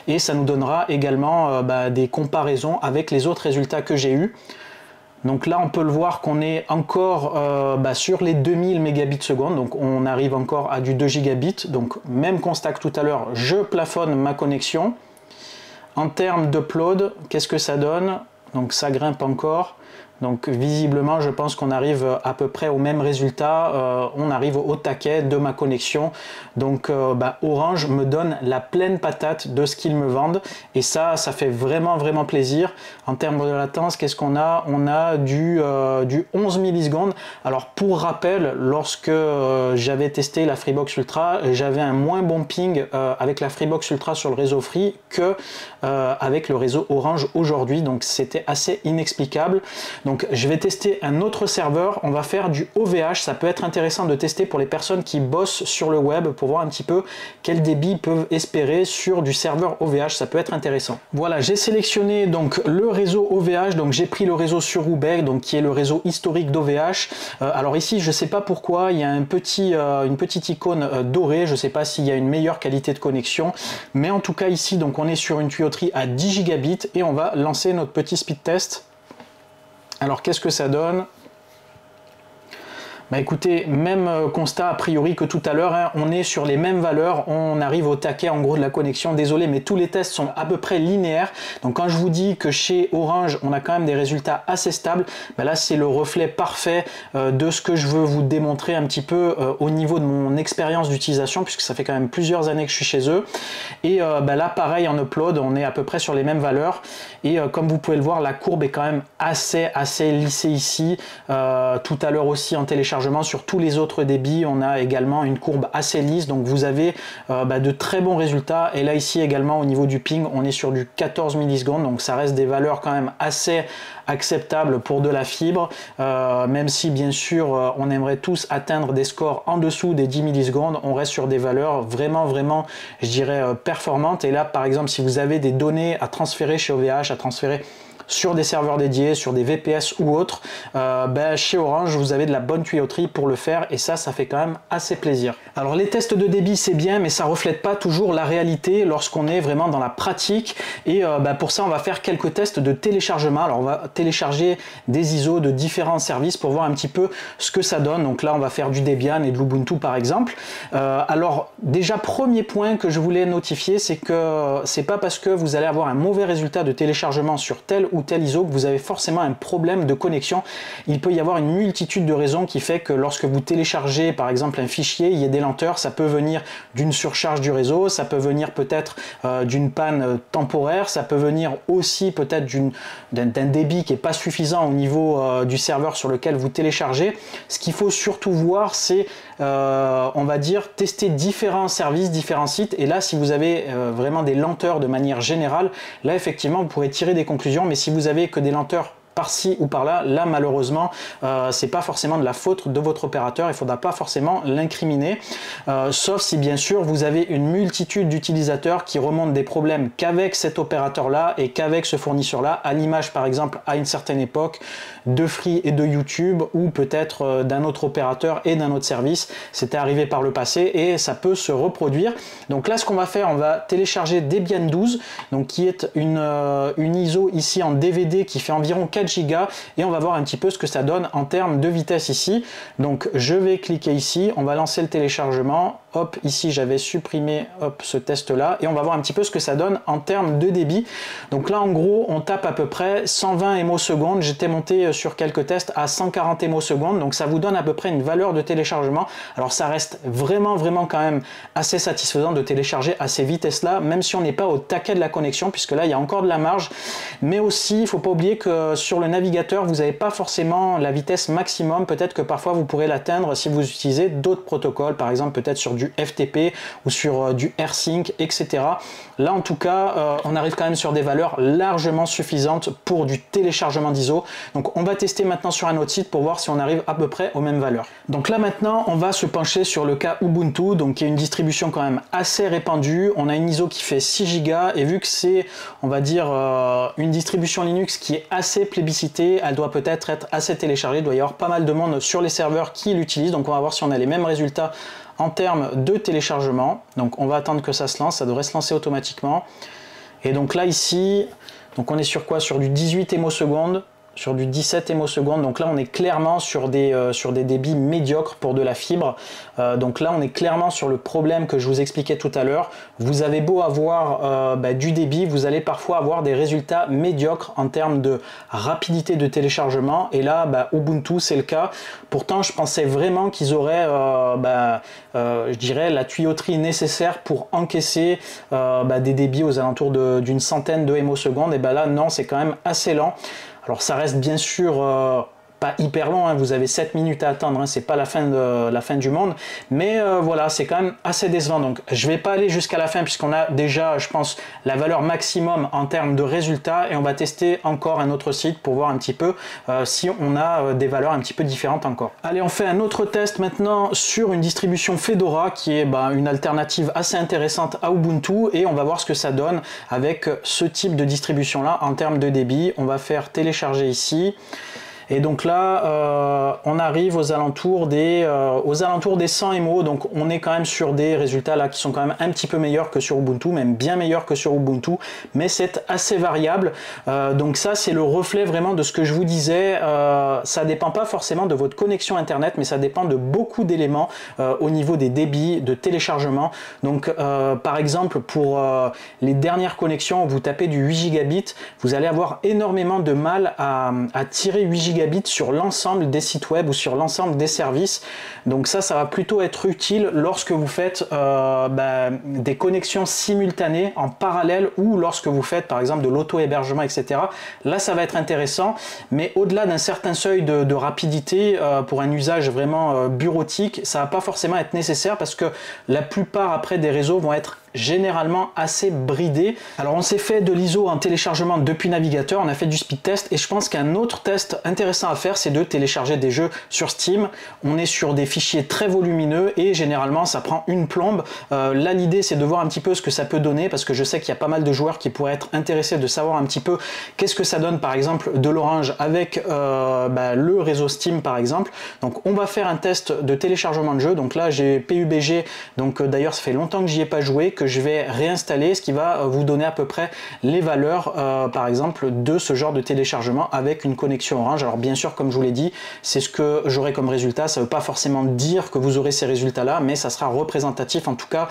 et ça nous donnera également des comparaisons avec les autres résultats que j'ai eu. Donc là on peut le voir qu'on est encore sur les 2000 mégabits seconde, donc on arrive encore à du 2 gigabits. Donc même constat que tout à l'heure, je plafonne ma connexion. En termes d'upload, qu'est-ce que ça donne? Donc ça grimpe encore. Donc visiblement, je pense qu'on arrive à peu près au même résultat. On arrive au taquet de ma connexion. Donc Orange me donne la pleine patate de ce qu'ils me vendent. Et ça fait vraiment plaisir. En termes de latence, qu'est-ce qu'on a? On a du 11 millisecondes. Alors pour rappel, lorsque j'avais testé la Freebox Ultra, j'avais un moins bon ping avec la Freebox Ultra sur le réseau Free que avec le réseau Orange aujourd'hui. Donc c'était assez inexplicable. Donc je vais tester un autre serveur, on va faire du OVH, ça peut être intéressant de tester pour les personnes qui bossent sur le web pour voir un petit peu quel débit ils peuvent espérer sur du serveur OVH, ça peut être intéressant. Voilà, j'ai sélectionné donc le réseau OVH, donc j'ai pris le réseau sur Roubaix, donc qui est le réseau historique d'OVH. Alors ici, je ne sais pas pourquoi, il y a une petite icône dorée, je ne sais pas s'il y a une meilleure qualité de connexion, mais en tout cas ici, donc on est sur une tuyauterie à 10 gigabits et on va lancer notre petit speed test. Alors qu'est-ce que ça donne? Écoutez, même constat a priori que tout à l'heure, on est sur les mêmes valeurs, on arrive au taquet en gros de la connexion. Désolé, mais tous les tests sont à peu près linéaires. Donc quand je vous dis que chez Orange, on a quand même des résultats assez stables, là c'est le reflet parfait de ce que je veux vous démontrer un petit peu au niveau de mon expérience d'utilisation, puisque ça fait quand même plusieurs années que je suis chez eux. Et là pareil en upload, on est à peu près sur les mêmes valeurs. Et comme vous pouvez le voir, la courbe est quand même assez lissée ici. Tout à l'heure aussi en téléchargement, sur tous les autres débits, on a également une courbe assez lisse, donc vous avez de très bons résultats. Et là ici également au niveau du ping, on est sur du 14 millisecondes, donc ça reste des valeurs quand même assez acceptables pour de la fibre, même si bien sûr on aimerait tous atteindre des scores en dessous des 10 millisecondes, on reste sur des valeurs vraiment je dirais performantes. Et là par exemple, si vous avez des données à transférer chez OVH, à transférer sur des serveurs dédiés, sur des VPS ou autres, chez Orange vous avez de la bonne tuyauterie pour le faire, et ça fait quand même assez plaisir. Alors les tests de débit c'est bien, mais ça reflète pas toujours la réalité lorsqu'on est vraiment dans la pratique. Et pour ça on va faire quelques tests de téléchargement. Alors on va télécharger des ISO de différents services pour voir un petit peu ce que ça donne. Donc là on va faire du Debian et de l'Ubuntu par exemple. Alors déjà, premier point que je voulais notifier, c'est que c'est pas parce que vous allez avoir un mauvais résultat de téléchargement sur tel ou tel ISO que vous avez forcément un problème de connexion. Il peut y avoir une multitude de raisons qui fait que lorsque vous téléchargez par exemple un fichier, il y a des lenteurs. Ça peut venir d'une surcharge du réseau, ça peut venir peut-être d'une panne temporaire, ça peut venir aussi peut-être d'un débit qui n'est pas suffisant au niveau du serveur sur lequel vous téléchargez. Ce qu'il faut surtout voir, c'est on va dire tester différents services, différents sites, et là si vous avez vraiment des lenteurs de manière générale, là effectivement vous pourrez tirer des conclusions, mais si vous avez que des lenteurs par-ci ou par-là, là malheureusement c'est pas forcément de la faute de votre opérateur, il ne faudra pas forcément l'incriminer, sauf si bien sûr vous avez une multitude d'utilisateurs qui remontent des problèmes qu'avec cet opérateur là et qu'avec ce fournisseur là, à l'image par exemple à une certaine époque de Free et de YouTube, ou peut-être d'un autre opérateur et d'un autre service. C'était arrivé par le passé et ça peut se reproduire. Donc là ce qu'on va faire, on va télécharger Debian 12, donc qui est une ISO ici en DVD qui fait environ 4 Go, et on va voir un petit peu ce que ça donne en termes de vitesse ici. Donc je vais cliquer ici, on va lancer le téléchargement. Hop, ici j'avais supprimé ce test là, et on va voir un petit peu ce que ça donne en termes de débit. Donc là en gros on tape à peu près 120 ms. J'étais monté sur quelques tests à 140 ms, donc ça vous donne à peu près une valeur de téléchargement. Alors ça reste vraiment quand même assez satisfaisant de télécharger à ces vitesses là, même si on n'est pas au taquet de la connexion, puisque là il y a encore de la marge. Mais aussi il ne faut pas oublier que sur le navigateur vous n'avez pas forcément la vitesse maximum, peut-être que parfois vous pourrez l'atteindre si vous utilisez d'autres protocoles, par exemple peut-être sur du FTP ou sur du AirSync, etc. Là en tout cas on arrive quand même sur des valeurs largement suffisantes pour du téléchargement d'ISO. Donc on va tester maintenant sur un autre site pour voir si on arrive à peu près aux mêmes valeurs. Donc là maintenant on va se pencher sur le cas Ubuntu, donc qui est une distribution quand même assez répandue. On a une ISO qui fait 6 Go, et vu que c'est on va dire une distribution Linux qui est assez plébiscitée, elle doit peut-être être assez téléchargée, il doit y avoir pas mal de monde sur les serveurs qui l'utilisent. Donc on va voir si on a les mêmes résultats en termes de téléchargement. Donc on va attendre que ça se lance, ça devrait se lancer automatiquement. Et donc là ici, donc on est sur quoi? Sur du 18 ms, sur du 17 ms, donc là on est clairement sur des débits médiocres pour de la fibre. Donc là on est clairement sur le problème que je vous expliquais tout à l'heure. Vous avez beau avoir du débit, vous allez parfois avoir des résultats médiocres en termes de rapidité de téléchargement, et là Ubuntu c'est le cas. Pourtant je pensais vraiment qu'ils auraient je dirais la tuyauterie nécessaire pour encaisser des débits aux alentours d'une centaine de ms, et là non, c'est quand même assez lent. Alors ça reste bien sûr pas hyper long, hein, vous avez 7 minutes à attendre, hein, c'est pas la fin du monde, mais voilà, c'est quand même assez décevant. Donc je vais pas aller jusqu'à la fin puisqu'on a déjà, je pense, la valeur maximum en termes de résultats, et on va tester encore un autre site pour voir un petit peu si on a des valeurs un petit peu différentes encore. Allez, on fait un autre test maintenant sur une distribution Fedora qui est une alternative assez intéressante à Ubuntu, et on va voir ce que ça donne avec ce type de distribution là en termes de débit. On va faire télécharger ici. Et donc là, on arrive aux alentours des 100 MO, donc on est quand même sur des résultats là qui sont quand même un petit peu meilleurs que sur Ubuntu, même bien meilleurs que sur Ubuntu, mais c'est assez variable. Donc ça, c'est le reflet vraiment de ce que je vous disais. Ça dépend pas forcément de votre connexion internet, mais ça dépend de beaucoup d'éléments au niveau des débits de téléchargement. Donc par exemple, pour les dernières connexions où vous tapez du 8 gigabits, vous allez avoir énormément de mal à tirer 8 gigabits sur l'ensemble des sites web ou sur l'ensemble des services. Donc ça va plutôt être utile lorsque vous faites des connexions simultanées en parallèle, ou lorsque vous faites par exemple de l'auto-hébergement, etc. Là ça va être intéressant, mais au-delà d'un certain seuil de rapidité, pour un usage vraiment bureautique, ça va pas forcément être nécessaire, parce que la plupart après des réseaux vont être généralement assez bridé. Alors on s'est fait de l'ISO en téléchargement depuis navigateur, on a fait du speed test, et je pense qu'un autre test intéressant à faire, c'est de télécharger des jeux sur Steam. On est sur des fichiers très volumineux et généralement ça prend une plombe. Là l'idée c'est de voir un petit peu ce que ça peut donner, parce que je sais qu'il y a pas mal de joueurs qui pourraient être intéressés de savoir un petit peu qu'est-ce que ça donne par exemple de l'Orange avec le réseau Steam par exemple. Donc on va faire un test de téléchargement de jeu. Donc là j'ai PUBG, donc d'ailleurs ça fait longtemps que j'y ai pas joué, que que je vais réinstaller, ce qui va vous donner à peu près les valeurs par exemple de ce genre de téléchargement avec une connexion Orange. Alors bien sûr, comme je vous l'ai dit, c'est ce que j'aurai comme résultat. Ça ne veut pas forcément dire que vous aurez ces résultats là, mais ça sera représentatif en tout cas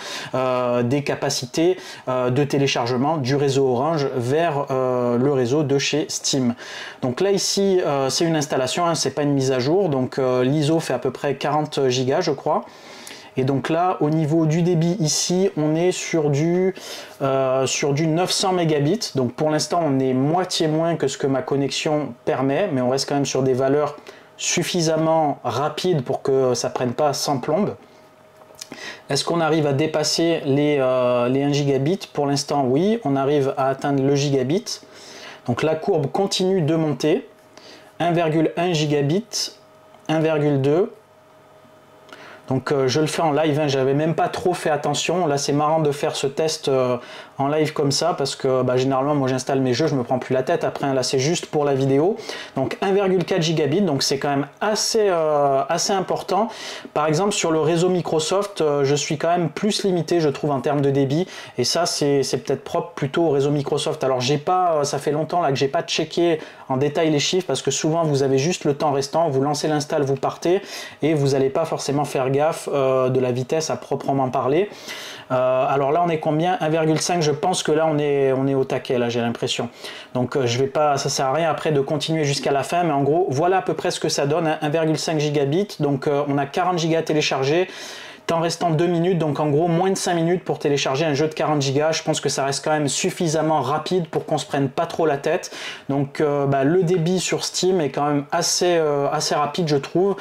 des capacités de téléchargement du réseau Orange vers le réseau de chez Steam. Donc là ici c'est une installation, hein, c'est pas une mise à jour, donc l'ISO fait à peu près 40 Go je crois. Et donc là, au niveau du débit ici, on est sur du 900 mégabits. Donc pour l'instant, on est moitié moins que ce que ma connexion permet, mais on reste quand même sur des valeurs suffisamment rapides pour que ça prenne pas 100 plombes. Est-ce qu'on arrive à dépasser les 1 gigabit? Pour l'instant, oui, on arrive à atteindre le gigabit. Donc la courbe continue de monter. 1,1 gigabit, 1,2. Donc je le fais en live, hein, j'avais même pas trop fait attention. Là c'est marrant de faire ce test en live comme ça parce que généralement moi j'installe mes jeux, je me prends plus la tête après, hein, là c'est juste pour la vidéo. Donc 1,4 gigabit, donc c'est quand même assez important. Par exemple sur le réseau Microsoft, je suis quand même plus limité je trouve en termes de débit, et ça c'est peut-être propre plutôt au réseau Microsoft. Alors j'ai pas, ça fait longtemps là que j'ai pas checké en détail les chiffres parce que souvent vous avez juste le temps restant, vous lancez l'install, vous partez et vous n'allez pas forcément faire gaffe de la vitesse à proprement parler. Alors là on est combien? 1,5, je pense que là on est au taquet là, j'ai l'impression. Donc je vais pas, ça sert à rien après de continuer jusqu'à la fin, mais en gros voilà à peu près ce que ça donne, hein, 1,5 gigabit. Donc on a 40 gigas à télécharger. Temps restant 2 minutes, donc en gros moins de 5 minutes pour télécharger un jeu de 40 Go. Je pense que ça reste quand même suffisamment rapide pour qu'on se prenne pas trop la tête. Donc le débit sur Steam est quand même assez rapide je trouve,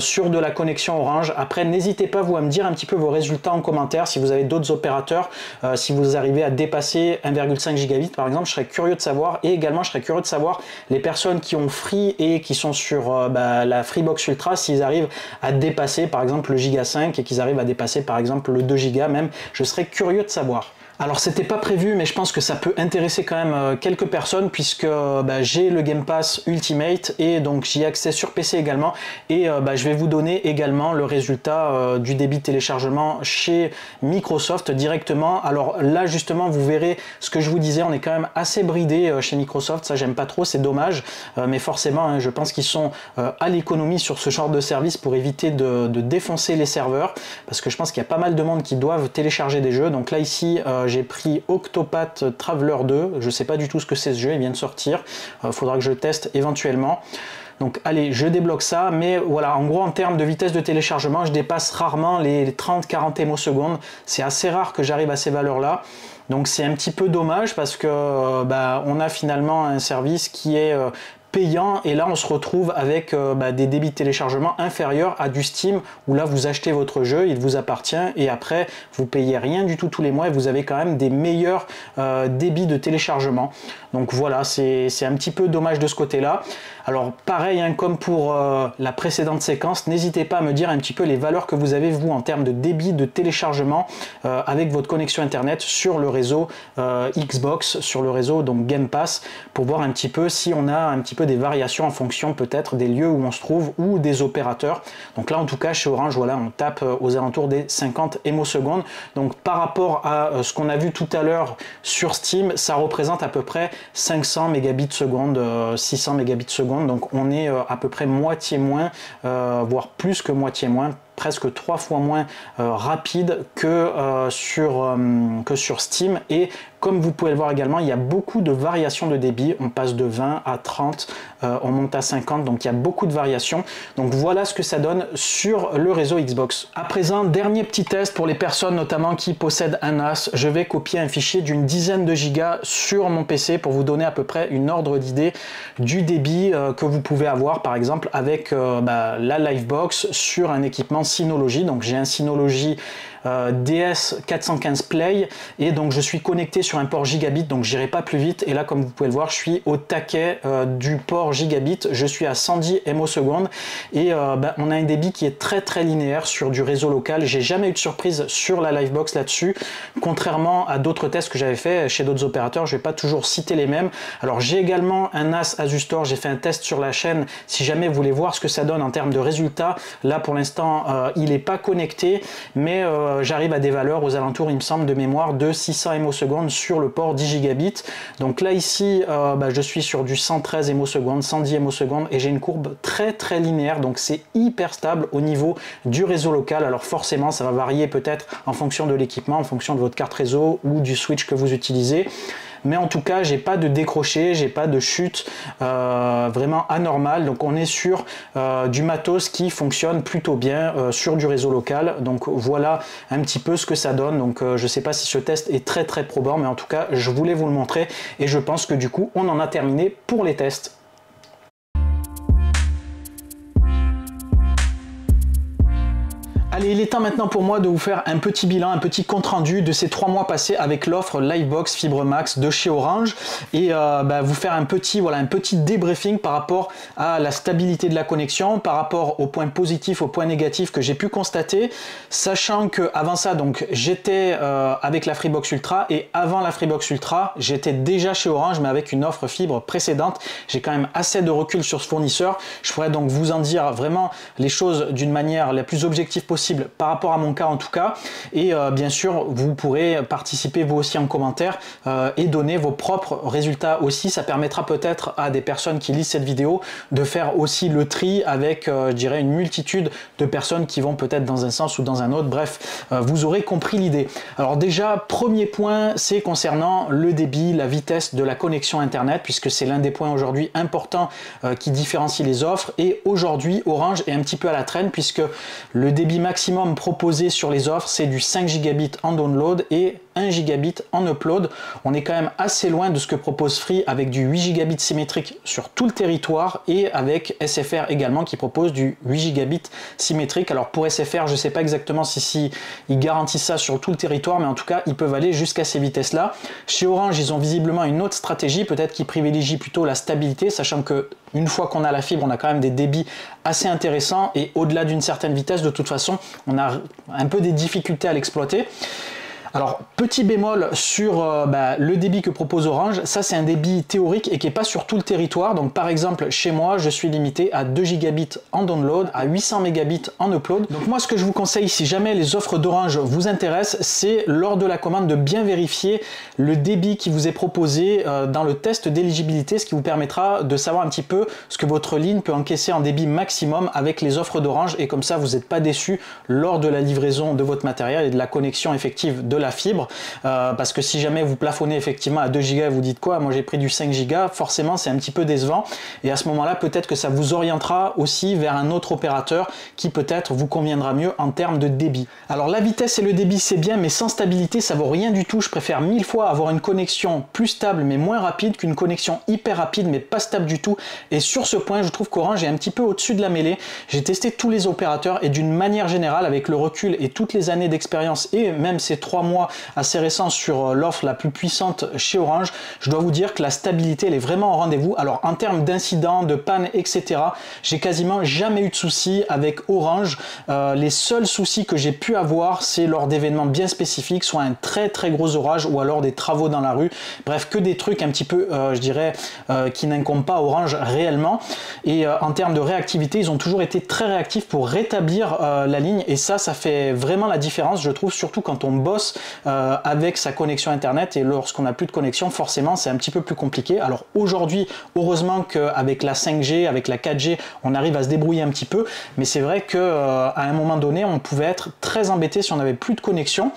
sur de la connexion Orange. Après n'hésitez pas vous à me dire un petit peu vos résultats en commentaire si vous avez d'autres opérateurs, si vous arrivez à dépasser 1,5 gigabit par exemple, je serais curieux de savoir. Et également je serais curieux de savoir les personnes qui ont Free et qui sont sur la Freebox Ultra, s'ils arrivent à dépasser par exemple le Giga 5 et qu'ils arrive à dépasser par exemple le 2 Go même, je serais curieux de savoir. Alors c'était pas prévu, mais je pense que ça peut intéresser quand même quelques personnes puisque j'ai le Game Pass Ultimate et donc j'y ai accès sur PC également, et je vais vous donner également le résultat du débit de téléchargement chez Microsoft directement. Alors là justement vous verrez ce que je vous disais, on est quand même assez bridé chez Microsoft, ça j'aime pas trop, c'est dommage, mais forcément hein, je pense qu'ils sont à l'économie sur ce genre de service pour éviter de défoncer les serveurs, parce que je pense qu'il y a pas mal de monde qui doivent télécharger des jeux. Donc là ici j'ai pris Octopath Traveler 2, je sais pas du tout ce que c'est ce jeu, il vient de sortir, faudra que je le teste éventuellement. Donc allez, je débloque ça, mais voilà, en gros en termes de vitesse de téléchargement, je dépasse rarement les 30-40 ms/s, c'est assez rare que j'arrive à ces valeurs là. Donc c'est un petit peu dommage parce que on a finalement un service qui est payant, et là on se retrouve avec des débits de téléchargement inférieurs à du Steam où là vous achetez votre jeu, il vous appartient et après vous payez rien du tout tous les mois et vous avez quand même des meilleurs débits de téléchargement. Donc voilà, c'est un petit peu dommage de ce côté là. Alors pareil hein, comme pour la précédente séquence, n'hésitez pas à me dire un petit peu les valeurs que vous avez vous en termes de débit de téléchargement avec votre connexion internet sur le réseau Xbox, sur le réseau donc Game Pass, pour voir un petit peu si on a un petit peu des variations en fonction peut-être des lieux où on se trouve ou des opérateurs. Donc là en tout cas chez Orange, voilà, on tape aux alentours des 50 ms/s. Donc par rapport à ce qu'on a vu tout à l'heure sur Steam, ça représente à peu près 500 mégabits seconde, 600 mégabits seconde. Donc on est à peu près moitié moins, voire plus que moitié moins, presque 3 fois moins rapide que sur Steam. Et comme vous pouvez le voir également, il y a beaucoup de variations de débit, on passe de 20 à 30, on monte à 50, donc il y a beaucoup de variations. Donc voilà ce que ça donne sur le réseau Xbox. À présent, dernier petit test pour les personnes notamment qui possèdent un NAS. Je vais copier un fichier d'une dizaine de gigas sur mon PC pour vous donner à peu près une ordre d'idée du débit que vous pouvez avoir par exemple avec la Livebox sur un équipement Synology. Donc j'ai un Synology DS415 Play et donc je suis connecté sur un port gigabit, donc j'irai pas plus vite. Et là comme vous pouvez le voir, je suis au taquet du port gigabit, je suis à 110 ms/s et on a un débit qui est très linéaire sur du réseau local. J'ai jamais eu de surprise sur la Livebox là-dessus, contrairement à d'autres tests que j'avais fait chez d'autres opérateurs. Je vais pas toujours citer les mêmes. Alors j'ai également un NAS Asustor, j'ai fait un test sur la chaîne si jamais vous voulez voir ce que ça donne en termes de résultats. Là pour l'instant il n'est pas connecté, mais j'arrive à des valeurs aux alentours, il me semble, de mémoire de 600 ms sur le port 10 Gb. Donc là ici je suis sur du 113 ms, 110 ms et j'ai une courbe très linéaire, donc c'est hyper stable au niveau du réseau local. Alors forcément ça va varier peut-être en fonction de l'équipement, en fonction de votre carte réseau ou du switch que vous utilisez. Mais en tout cas, j'ai pas de décroché, j'ai pas de chute vraiment anormale. Donc on est sur du matos qui fonctionne plutôt bien sur du réseau local. Donc voilà un petit peu ce que ça donne. Donc je sais pas si ce test est très probant, mais en tout cas, je voulais vous le montrer et je pense que du coup, on en a terminé pour les tests. Allez, il est temps maintenant pour moi de vous faire un petit bilan, un petit compte rendu de ces 3 mois passés avec l'offre Livebox Fibre Max de chez Orange et vous faire un petit débriefing par rapport à la stabilité de la connexion, par rapport aux points positifs, aux points négatifs que j'ai pu constater, sachant que avant ça, donc j'étais avec la Freebox Ultra et avant la Freebox Ultra, j'étais déjà chez Orange mais avec une offre fibre précédente. J'ai quand même assez de recul sur ce fournisseur. Je pourrais donc vous en dire vraiment les choses d'une manière la plus objective possible par rapport à mon cas en tout cas, et bien sûr vous pourrez participer vous aussi en commentaire et donner vos propres résultats aussi. Ça permettra peut-être à des personnes qui lisent cette vidéo de faire aussi le tri avec je dirais une multitude de personnes qui vont peut-être dans un sens ou dans un autre. Bref, vous aurez compris l'idée. Alors déjà, premier point, c'est concernant le débit, la vitesse de la connexion internet, puisque c'est l'un des points aujourd'hui importants qui différencie les offres. Et aujourd'hui Orange est un petit peu à la traîne, puisque le débit maximum proposé sur les offres c'est du 5 Gb en download et 1 Gb en upload. On est quand même assez loin de ce que propose Free avec du 8 Gb symétrique sur tout le territoire et avec SFR également qui propose du 8 Gb symétrique. Alors pour SFR, je ne sais pas exactement si ils garantissent ça sur tout le territoire, mais en tout cas ils peuvent aller jusqu'à ces vitesses là. Chez Orange, ils ont visiblement une autre stratégie, peut-être qu'ils privilégient plutôt la stabilité, sachant que une fois qu'on a la fibre, on a quand même des débits assez intéressants et au-delà d'une certaine vitesse, de toute façon, on a un peu des difficultés à l'exploiter. Alors, petit bémol sur le débit que propose Orange, ça c'est un débit théorique et qui n'est pas sur tout le territoire. Donc par exemple, chez moi, je suis limité à 2 Gb en download, à 800 Mbps en upload. Donc moi, ce que je vous conseille, si jamais les offres d'Orange vous intéressent, c'est lors de la commande de bien vérifier le débit qui vous est proposé dans le test d'éligibilité, ce qui vous permettra de savoir un petit peu ce que votre ligne peut encaisser en débit maximum avec les offres d'Orange, et comme ça, vous n'êtes pas déçu lors de la livraison de votre matériel et de la connexion effective de la fibre, parce que si jamais vous plafonnez effectivement à 2 Go et vous dites quoi, moi j'ai pris du 5 Go, forcément c'est un petit peu décevant, et à ce moment là peut-être que ça vous orientera aussi vers un autre opérateur qui peut-être vous conviendra mieux en termes de débit. Alors la vitesse et le débit c'est bien, mais sans stabilité ça vaut rien du tout. Je préfère 1000 fois avoir une connexion plus stable mais moins rapide qu'une connexion hyper rapide mais pas stable du tout, et sur ce point je trouve qu'Orange est un petit peu au-dessus de la mêlée. J'ai testé tous les opérateurs et d'une manière générale, avec le recul et toutes les années d'expérience et même ces 3 mois assez récent sur l'offre la plus puissante chez Orange, je dois vous dire que la stabilité elle est vraiment au rendez-vous. Alors en termes d'incidents, de panne, etc., j'ai quasiment jamais eu de soucis avec Orange. Les seuls soucis que j'ai pu avoir, c'est lors d'événements bien spécifiques, soit un très gros orage ou alors des travaux dans la rue. Bref, que des trucs un petit peu, je dirais, qui n'incombent pas Orange réellement. Et en termes de réactivité, ils ont toujours été très réactifs pour rétablir la ligne, et ça fait vraiment la différence, je trouve, surtout quand on bosse avec sa connexion internet, et lorsqu'on n'a plus de connexion, forcément c'est un petit peu plus compliqué. Alors aujourd'hui, heureusement qu'avec la 5G, avec la 4G, on arrive à se débrouiller un petit peu, mais c'est vrai qu'à un moment donné, on pouvait être très embêté si on n'avait plus de connexion.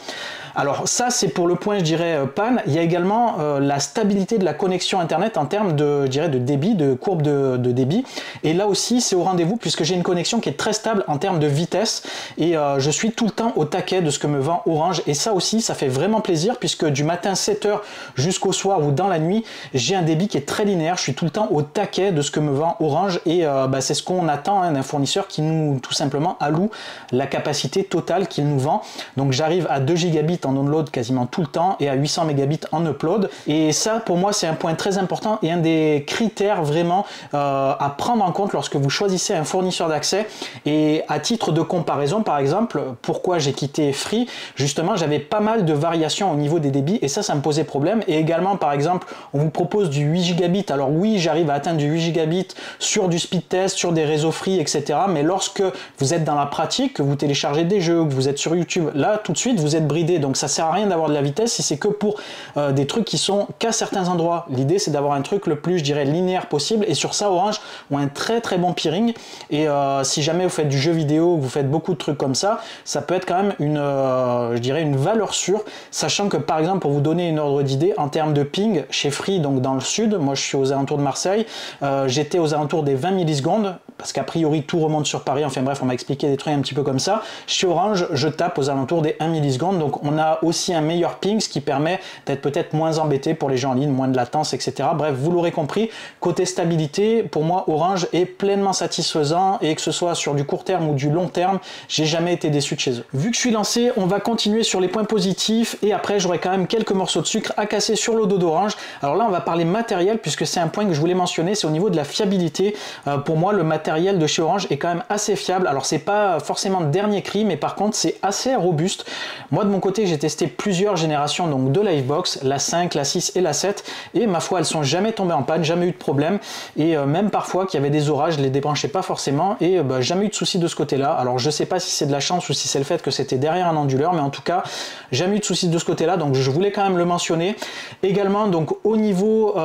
Alors ça c'est pour le point, je dirais, panne. Il y a également la stabilité de la connexion internet en termes de, je dirais, de débit, de courbe de débit, et là aussi c'est au rendez-vous puisque j'ai une connexion qui est très stable en termes de vitesse, et je suis tout le temps au taquet de ce que me vend Orange, et ça aussi ça fait vraiment plaisir puisque du matin 7h jusqu'au soir ou dans la nuit, j'ai un débit qui est très linéaire. Je suis tout le temps au taquet de ce que me vend Orange, et c'est ce qu'on attend d'un fournisseur qui nous tout simplement alloue la capacité totale qu'il nous vend. Donc j'arrive à 2 Gb en download quasiment tout le temps et à 800 Mbps en upload, et ça pour moi c'est un point très important et un des critères vraiment à prendre en compte lorsque vous choisissez un fournisseur d'accès. Et à titre de comparaison, par exemple, pourquoi j'ai quitté Free, justement j'avais pas pas mal de variations au niveau des débits et ça me posait problème. Et également, par exemple, on vous propose du 8 gigabits. Alors oui, j'arrive à atteindre du 8 gigabits sur du speed test, sur des réseaux free, etc. Mais lorsque vous êtes dans la pratique, que vous téléchargez des jeux, que vous êtes sur YouTube, là, tout de suite, vous êtes bridé. Donc ça sert à rien d'avoir de la vitesse si c'est que pour des trucs qui sont qu'à certains endroits. L'idée, c'est d'avoir un truc le plus, je dirais, linéaire possible. Et sur ça, Orange ont un très très bon peering. Et si jamais vous faites du jeu vidéo, vous faites beaucoup de trucs comme ça peut être quand même une, je dirais, une valeur sûre, sachant que par exemple, pour vous donner une ordre d'idée, en termes de ping, chez Free, donc dans le sud, moi je suis aux alentours de Marseille, j'étais aux alentours des 20 millisecondes, parce qu'a priori tout remonte sur Paris, enfin bref, on m'a expliqué des trucs un petit peu comme ça. Chez Orange, je tape aux alentours des 1 millisecondes, donc on a aussi un meilleur ping, ce qui permet d'être peut-être moins embêté pour les gens en ligne, moins de latence, etc. Bref, vous l'aurez compris, côté stabilité, pour moi, Orange est pleinement satisfaisant, et que ce soit sur du court terme ou du long terme, j'ai jamais été déçu de chez eux. Vu que je suis lancé, on va continuer sur les points positifs, et après j'aurai quand même quelques morceaux de sucre à casser sur le dos d'Orange. Alors là, on va parler matériel, puisque c'est un point que je voulais mentionner, c'est au niveau de la fiabilité. Pour moi, le matériel de chez Orange est quand même assez fiable. Alors c'est pas forcément de dernier cri, mais par contre c'est assez robuste. Moi de mon côté, j'ai testé plusieurs générations donc de Livebox, la 5, la 6 et la 7, et ma foi, elles sont jamais tombées en panne, jamais eu de problème, et même parfois qu'il y avait des orages, je les débranchais pas forcément, et jamais eu de soucis de ce côté-là. Alors je sais pas si c'est de la chance ou si c'est le fait que c'était derrière un onduleur, mais en tout cas, jamais eu de soucis de ce côté-là, donc je voulais quand même le mentionner. Également, donc au niveau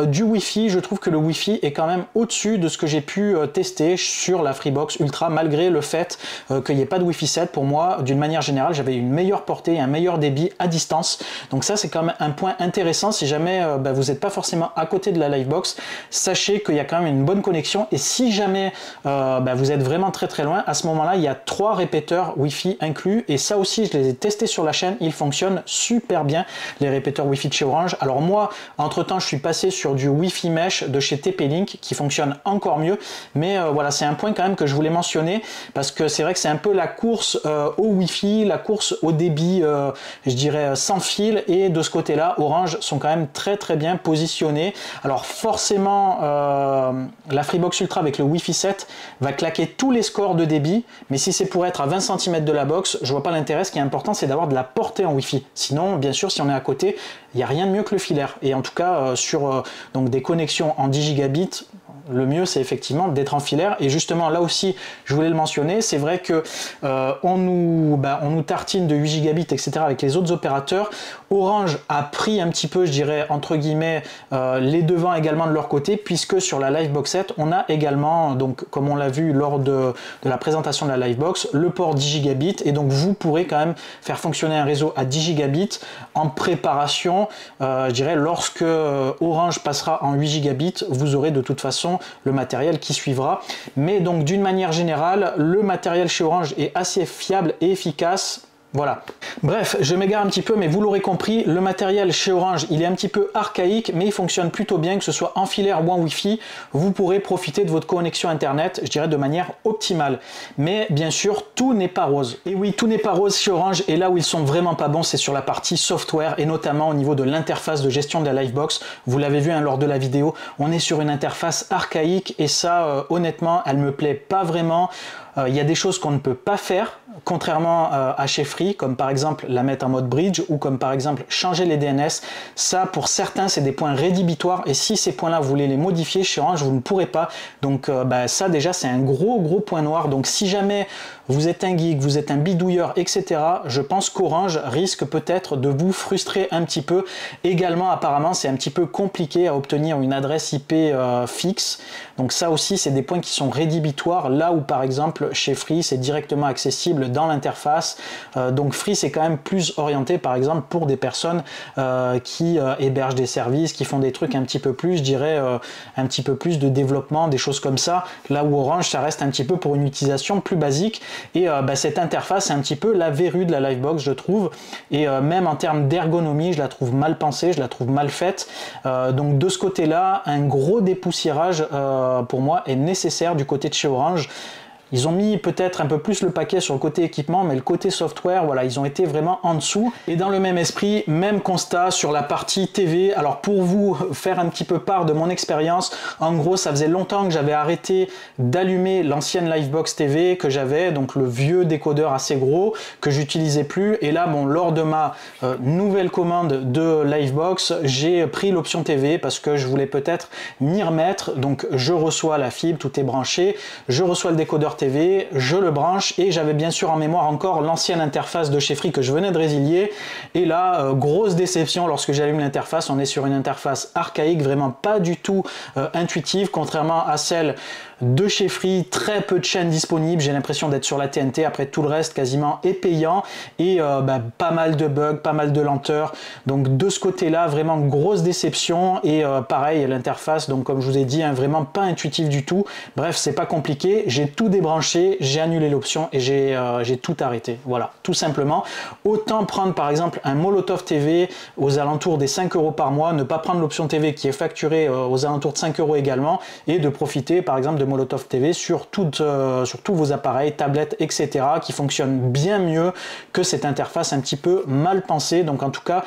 du Wi-Fi, je trouve que le Wi-Fi est quand même au-dessus de ce que j'ai pu tester sur la Freebox Ultra, malgré le fait qu'il n'y ait pas de Wi-Fi 7. Pour moi, d'une manière générale, j'avais une meilleure portée et un meilleur débit à distance. Donc ça, c'est quand même un point intéressant. Si jamais vous n'êtes pas forcément à côté de la Livebox, sachez qu'il y a quand même une bonne connexion. Et si jamais vous êtes vraiment très très loin, à ce moment-là, il y a 3 répéteurs Wi-Fi inclus. Et ça aussi, je les ai testés sur la chaîne. Ils fonctionnent super bien, les répéteurs Wi-Fi de chez Orange. Alors moi, entre-temps, je suis passé sur du Wi-Fi Mesh de chez TP-Link qui fonctionne encore mieux. Mais voilà, c'est un point quand même que je voulais mentionner, parce que c'est vrai que c'est un peu la course au Wi-Fi, la course au débit, je dirais, sans fil, et de ce côté-là, Orange sont quand même très très bien positionnés. Alors forcément, la Freebox Ultra avec le Wi-Fi 7 va claquer tous les scores de débit, mais si c'est pour être à 20 cm de la box, je vois pas l'intérêt. Ce qui est important, c'est d'avoir de la portée en Wi-Fi. Sinon, bien sûr, si on est à côté, il n'y a rien de mieux que le filaire. Et en tout cas, sur donc des connexions en 10 gigabits, le mieux, c'est effectivement d'être en filaire. Et justement, là aussi, je voulais le mentionner, c'est vrai que on nous tartine de 8 gigabits, etc. avec les autres opérateurs. Orange a pris un petit peu, je dirais, entre guillemets, les devants également de leur côté, puisque sur la Livebox 7, on a également, donc comme on l'a vu lors de la présentation de la Livebox, le port 10 gigabits. Et donc, vous pourrez quand même faire fonctionner un réseau à 10 gigabits en préparation. Je dirais, lorsque Orange passera en 8 gigabits, vous aurez de toute façon le matériel qui suivra. Mais donc d'une manière générale, le matériel chez Orange est assez fiable et efficace. Voilà. Bref, je m'égare un petit peu, mais vous l'aurez compris, le matériel chez Orange, il est un petit peu archaïque, mais il fonctionne plutôt bien, que ce soit en filaire ou en Wi-Fi. Vous pourrez profiter de votre connexion Internet, je dirais, de manière optimale. Mais bien sûr, tout n'est pas rose. Et oui, tout n'est pas rose chez Orange, et là où ils sont vraiment pas bons, c'est sur la partie software, et notamment au niveau de l'interface de gestion de la Livebox. Vous l'avez vu lors de la vidéo, on est sur une interface archaïque, et ça, honnêtement, elle me plaît pas vraiment. Il y a des choses qu'on ne peut pas faire, contrairement à chez Free, comme par exemple la mettre en mode bridge, ou comme par exemple changer les DNS. Ça, pour certains, c'est des points rédhibitoires, et si ces points-là, vous voulez les modifier chez Orange, vous ne pourrez pas. Donc ça, déjà, c'est un gros point noir. Donc si jamais vous êtes un geek, vous êtes un bidouilleur, etc., je pense qu'Orange risque peut-être de vous frustrer un petit peu. Également, apparemment, c'est un petit peu compliqué à obtenir une adresse IP fixe. Donc ça aussi, c'est des points qui sont rédhibitoires, là où par exemple chez Free, c'est directement accessible dans l'interface. Donc Free, c'est quand même plus orienté par exemple pour des personnes qui hébergent des services, qui font des trucs un petit peu plus, je dirais, un petit peu plus de développement, des choses comme ça. Là où Orange, ça reste un petit peu pour une utilisation plus basique. Et cette interface, c'est un petit peu la verrue de la Livebox, je trouve. Et même en termes d'ergonomie, je la trouve mal pensée, je la trouve mal faite. Donc de ce côté-là, un gros dépoussiérage pour moi est nécessaire du côté de chez Orange. Ils ont mis peut-être un peu plus le paquet sur le côté équipement, mais le côté software, voilà, ils ont été vraiment en dessous. Et dans le même esprit, même constat sur la partie TV. Alors pour vous faire un petit peu part de mon expérience, en gros, ça faisait longtemps que j'avais arrêté d'allumer l'ancienne Livebox TV que j'avais, donc le vieux décodeur assez gros que j'utilisais plus. Et là, bon, lors de ma nouvelle commande de Livebox, j'ai pris l'option TV parce que je voulais peut-être m'y remettre. Donc je reçois la fibre, tout est branché, je reçois le décodeur TV, je le branche et j'avais bien sûr en mémoire encore l'ancienne interface de chez Free que je venais de résilier. Et là, grosse déception lorsque j'allume l'interface, on est sur une interface archaïque, vraiment pas du tout intuitive, contrairement à celle de chez Free, très peu de chaînes disponibles, j'ai l'impression d'être sur la TNT, après tout le reste quasiment est payant et pas mal de bugs, pas mal de lenteurs, donc de ce côté là vraiment grosse déception. Et pareil l'interface, donc comme je vous ai dit, hein, vraiment pas intuitive du tout. Bref, c'est pas compliqué, j'ai tout débranché, j'ai annulé l'option et j'ai tout arrêté, voilà, tout simplement. Autant prendre par exemple un Molotov TV aux alentours des 5 € par mois, ne pas prendre l'option TV qui est facturée aux alentours de 5 € également, et de profiter par exemple de Molotov TV sur tous vos appareils, tablettes, etc. qui fonctionnent bien mieux que cette interface un petit peu mal pensée. Donc en tout cas,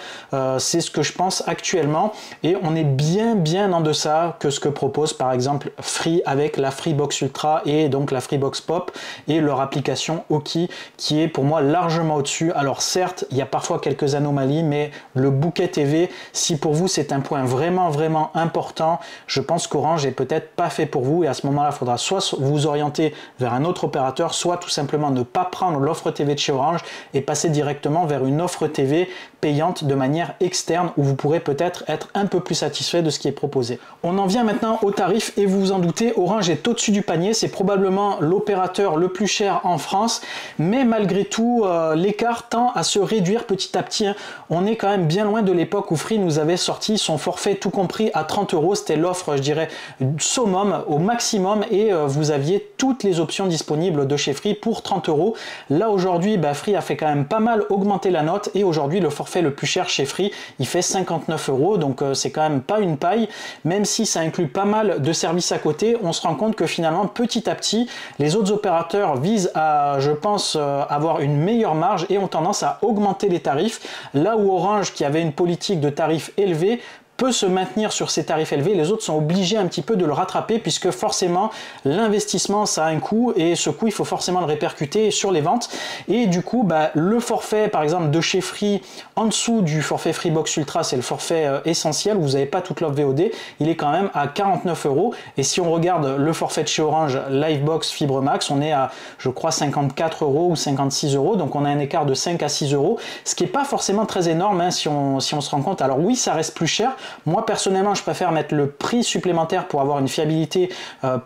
c'est ce que je pense actuellement et on est bien en deçà que ce que propose par exemple Free avec la Freebox Ultra et donc la Freebox Pop et leur application Oki qui est pour moi largement au-dessus. Alors certes, il y a parfois quelques anomalies, mais le bouquet TV, si pour vous c'est un point vraiment important, je pense qu'Orange est peut-être pas fait pour vous et à ce moment-là, il faudra soit vous orienter vers un autre opérateur, soit tout simplement ne pas prendre l'offre TV de chez Orange et passer directement vers une offre TV payante de manière externe où vous pourrez peut-être être un peu plus satisfait de ce qui est proposé. On en vient maintenant au tarif et vous vous en doutez, Orange est au-dessus du panier, c'est probablement l'opérateur le plus cher en France, mais malgré tout l'écart tend à se réduire petit à petit. On est quand même bien loin de l'époque où Free nous avait sorti son forfait tout compris à 30 €, c'était l'offre je dirais summum au maximum et vous aviez toutes les options disponibles de chez Free pour 30 €. Là aujourd'hui, Free a fait quand même pas mal augmenter la note et aujourd'hui le forfait le plus cher chez Free, il fait 59 €, donc c'est quand même pas une paille, même si ça inclut pas mal de services à côté. On se rend compte que finalement petit à petit, les autres opérateurs visent à, je pense, avoir une meilleure marge et ont tendance à augmenter les tarifs, là où Orange, qui avait une politique de tarifs élevés, peut se maintenir sur ces tarifs élevés, les autres sont obligés un petit peu de le rattraper puisque forcément l'investissement ça a un coût et ce coût il faut forcément le répercuter sur les ventes et du coup le forfait par exemple de chez Free en dessous du forfait Freebox Ultra, c'est le forfait essentiel, vous n'avez pas toute l'offre VOD, il est quand même à 49 € et si on regarde le forfait de chez Orange Livebox Fibre Max, on est à je crois 54 € ou 56 €, donc on a un écart de 5 à 6 €, ce qui n'est pas forcément très énorme hein, si on se rend compte. Alors oui, ça reste plus cher. Moi personnellement je préfère mettre le prix supplémentaire pour avoir une fiabilité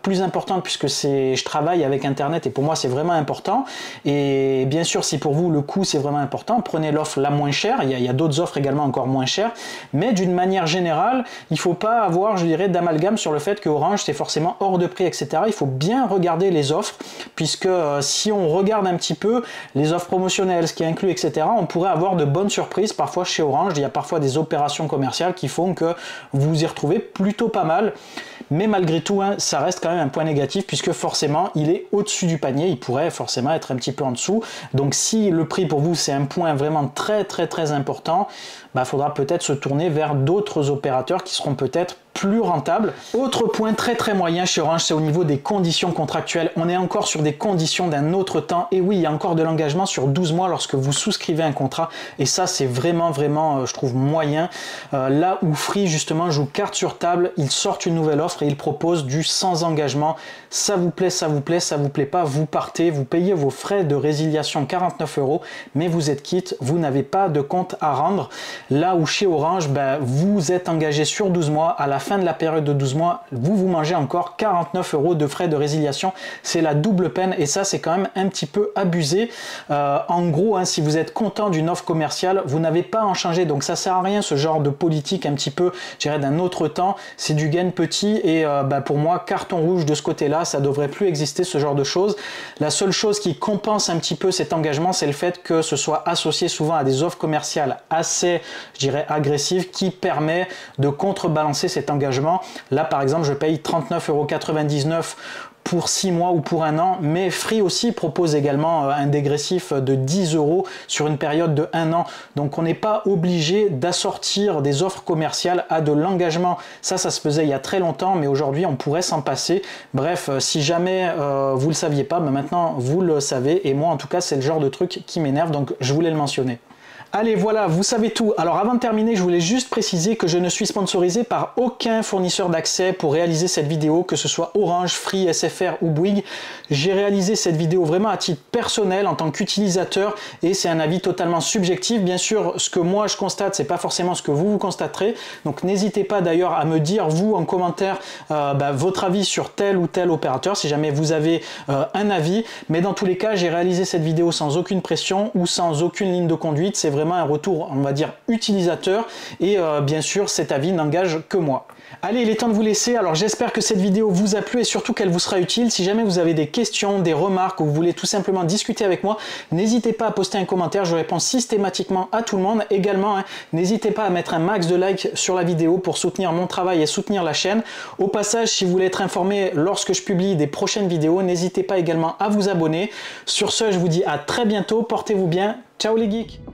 plus importante puisque je travaille avec internet et pour moi c'est vraiment important et bien sûr si pour vous le coût c'est vraiment important, prenez l'offre la moins chère, il y a d'autres offres également encore moins chères, mais d'une manière générale il ne faut pas avoir je dirais d'amalgame sur le fait que Orange c'est forcément hors de prix etc. Il faut bien regarder les offres puisque si on regarde un petit peu les offres promotionnelles, ce qui est inclus etc. on pourrait avoir de bonnes surprises parfois chez Orange, il y a parfois des opérations commerciales qui font que vous y retrouvez plutôt pas mal, mais malgré tout hein, ça reste quand même un point négatif puisque forcément il est au-dessus du panier, il pourrait forcément être un petit peu en dessous, donc si le prix pour vous c'est un point vraiment très important, faudra peut-être se tourner vers d'autres opérateurs qui seront peut-être plus rentable. Autre point très moyen chez Orange, c'est au niveau des conditions contractuelles. On est encore sur des conditions d'un autre temps. Et oui, il y a encore de l'engagement sur 12 mois lorsque vous souscrivez un contrat. Et ça, c'est vraiment, je trouve, moyen. Là où Free, justement, joue carte sur table, ils sortent une nouvelle offre et ils proposent du sans engagement. Ça vous plaît, ça vous plaît, ça vous plaît pas, vous partez, vous payez vos frais de résiliation 49 €, mais vous êtes quitte, vous n'avez pas de compte à rendre. Là où chez Orange, vous êtes engagé sur 12 mois, à la fin de la période de 12 mois, vous mangez encore 49 € de frais de résiliation. C'est la double peine et ça, c'est quand même un petit peu abusé. En gros, hein, si vous êtes content d'une offre commerciale, vous n'avez pas à en changer. Donc ça sert à rien ce genre de politique un petit peu, je dirais, d'un autre temps. C'est du gain petit et pour moi, carton rouge de ce côté-là, ça devrait plus exister ce genre de choses. La seule chose qui compense un petit peu cet engagement, c'est le fait que ce soit associé souvent à des offres commerciales assez, je dirais, agressives qui permet de contrebalancer cet engagement. Là, par exemple, je paye 39,99 € pour 6 mois ou pour 1 an, mais Free aussi propose également un dégressif de 10 € sur une période de 1 an. Donc on n'est pas obligé d'assortir des offres commerciales à de l'engagement. Ça se faisait il y a très longtemps, mais aujourd'hui on pourrait s'en passer. Bref, si jamais vous le saviez pas, mais maintenant vous le savez, et moi en tout cas c'est le genre de truc qui m'énerve, donc je voulais le mentionner. Allez, voilà, vous savez tout. Alors avant de terminer, je voulais juste préciser que je ne suis sponsorisé par aucun fournisseur d'accès pour réaliser cette vidéo, que ce soit Orange, Free, SFR ou Bouygues. J'ai réalisé cette vidéo vraiment à titre personnel en tant qu'utilisateur et c'est un avis totalement subjectif. Bien sûr, ce que moi je constate, c'est pas forcément ce que vous constaterez. Donc n'hésitez pas d'ailleurs à me dire, vous, en commentaire, votre avis sur tel ou tel opérateur, si jamais vous avez un avis. Mais dans tous les cas, j'ai réalisé cette vidéo sans aucune pression ou sans aucune ligne de conduite. C'est vraiment un retour, on va dire, utilisateur et bien sûr cet avis n'engage que moi. Allez, il est temps de vous laisser. Alors j'espère que cette vidéo vous a plu et surtout qu'elle vous sera utile. Si jamais vous avez des questions, des remarques ou vous voulez tout simplement discuter avec moi, n'hésitez pas à poster un commentaire, je réponds systématiquement à tout le monde. Également, n'hésitez pas à mettre un max de likes sur la vidéo pour soutenir mon travail et soutenir la chaîne. Au passage, si vous voulez être informé lorsque je publie des prochaines vidéos, n'hésitez pas également à vous abonner. Sur ce, je vous dis à très bientôt, portez-vous bien, ciao les geeks!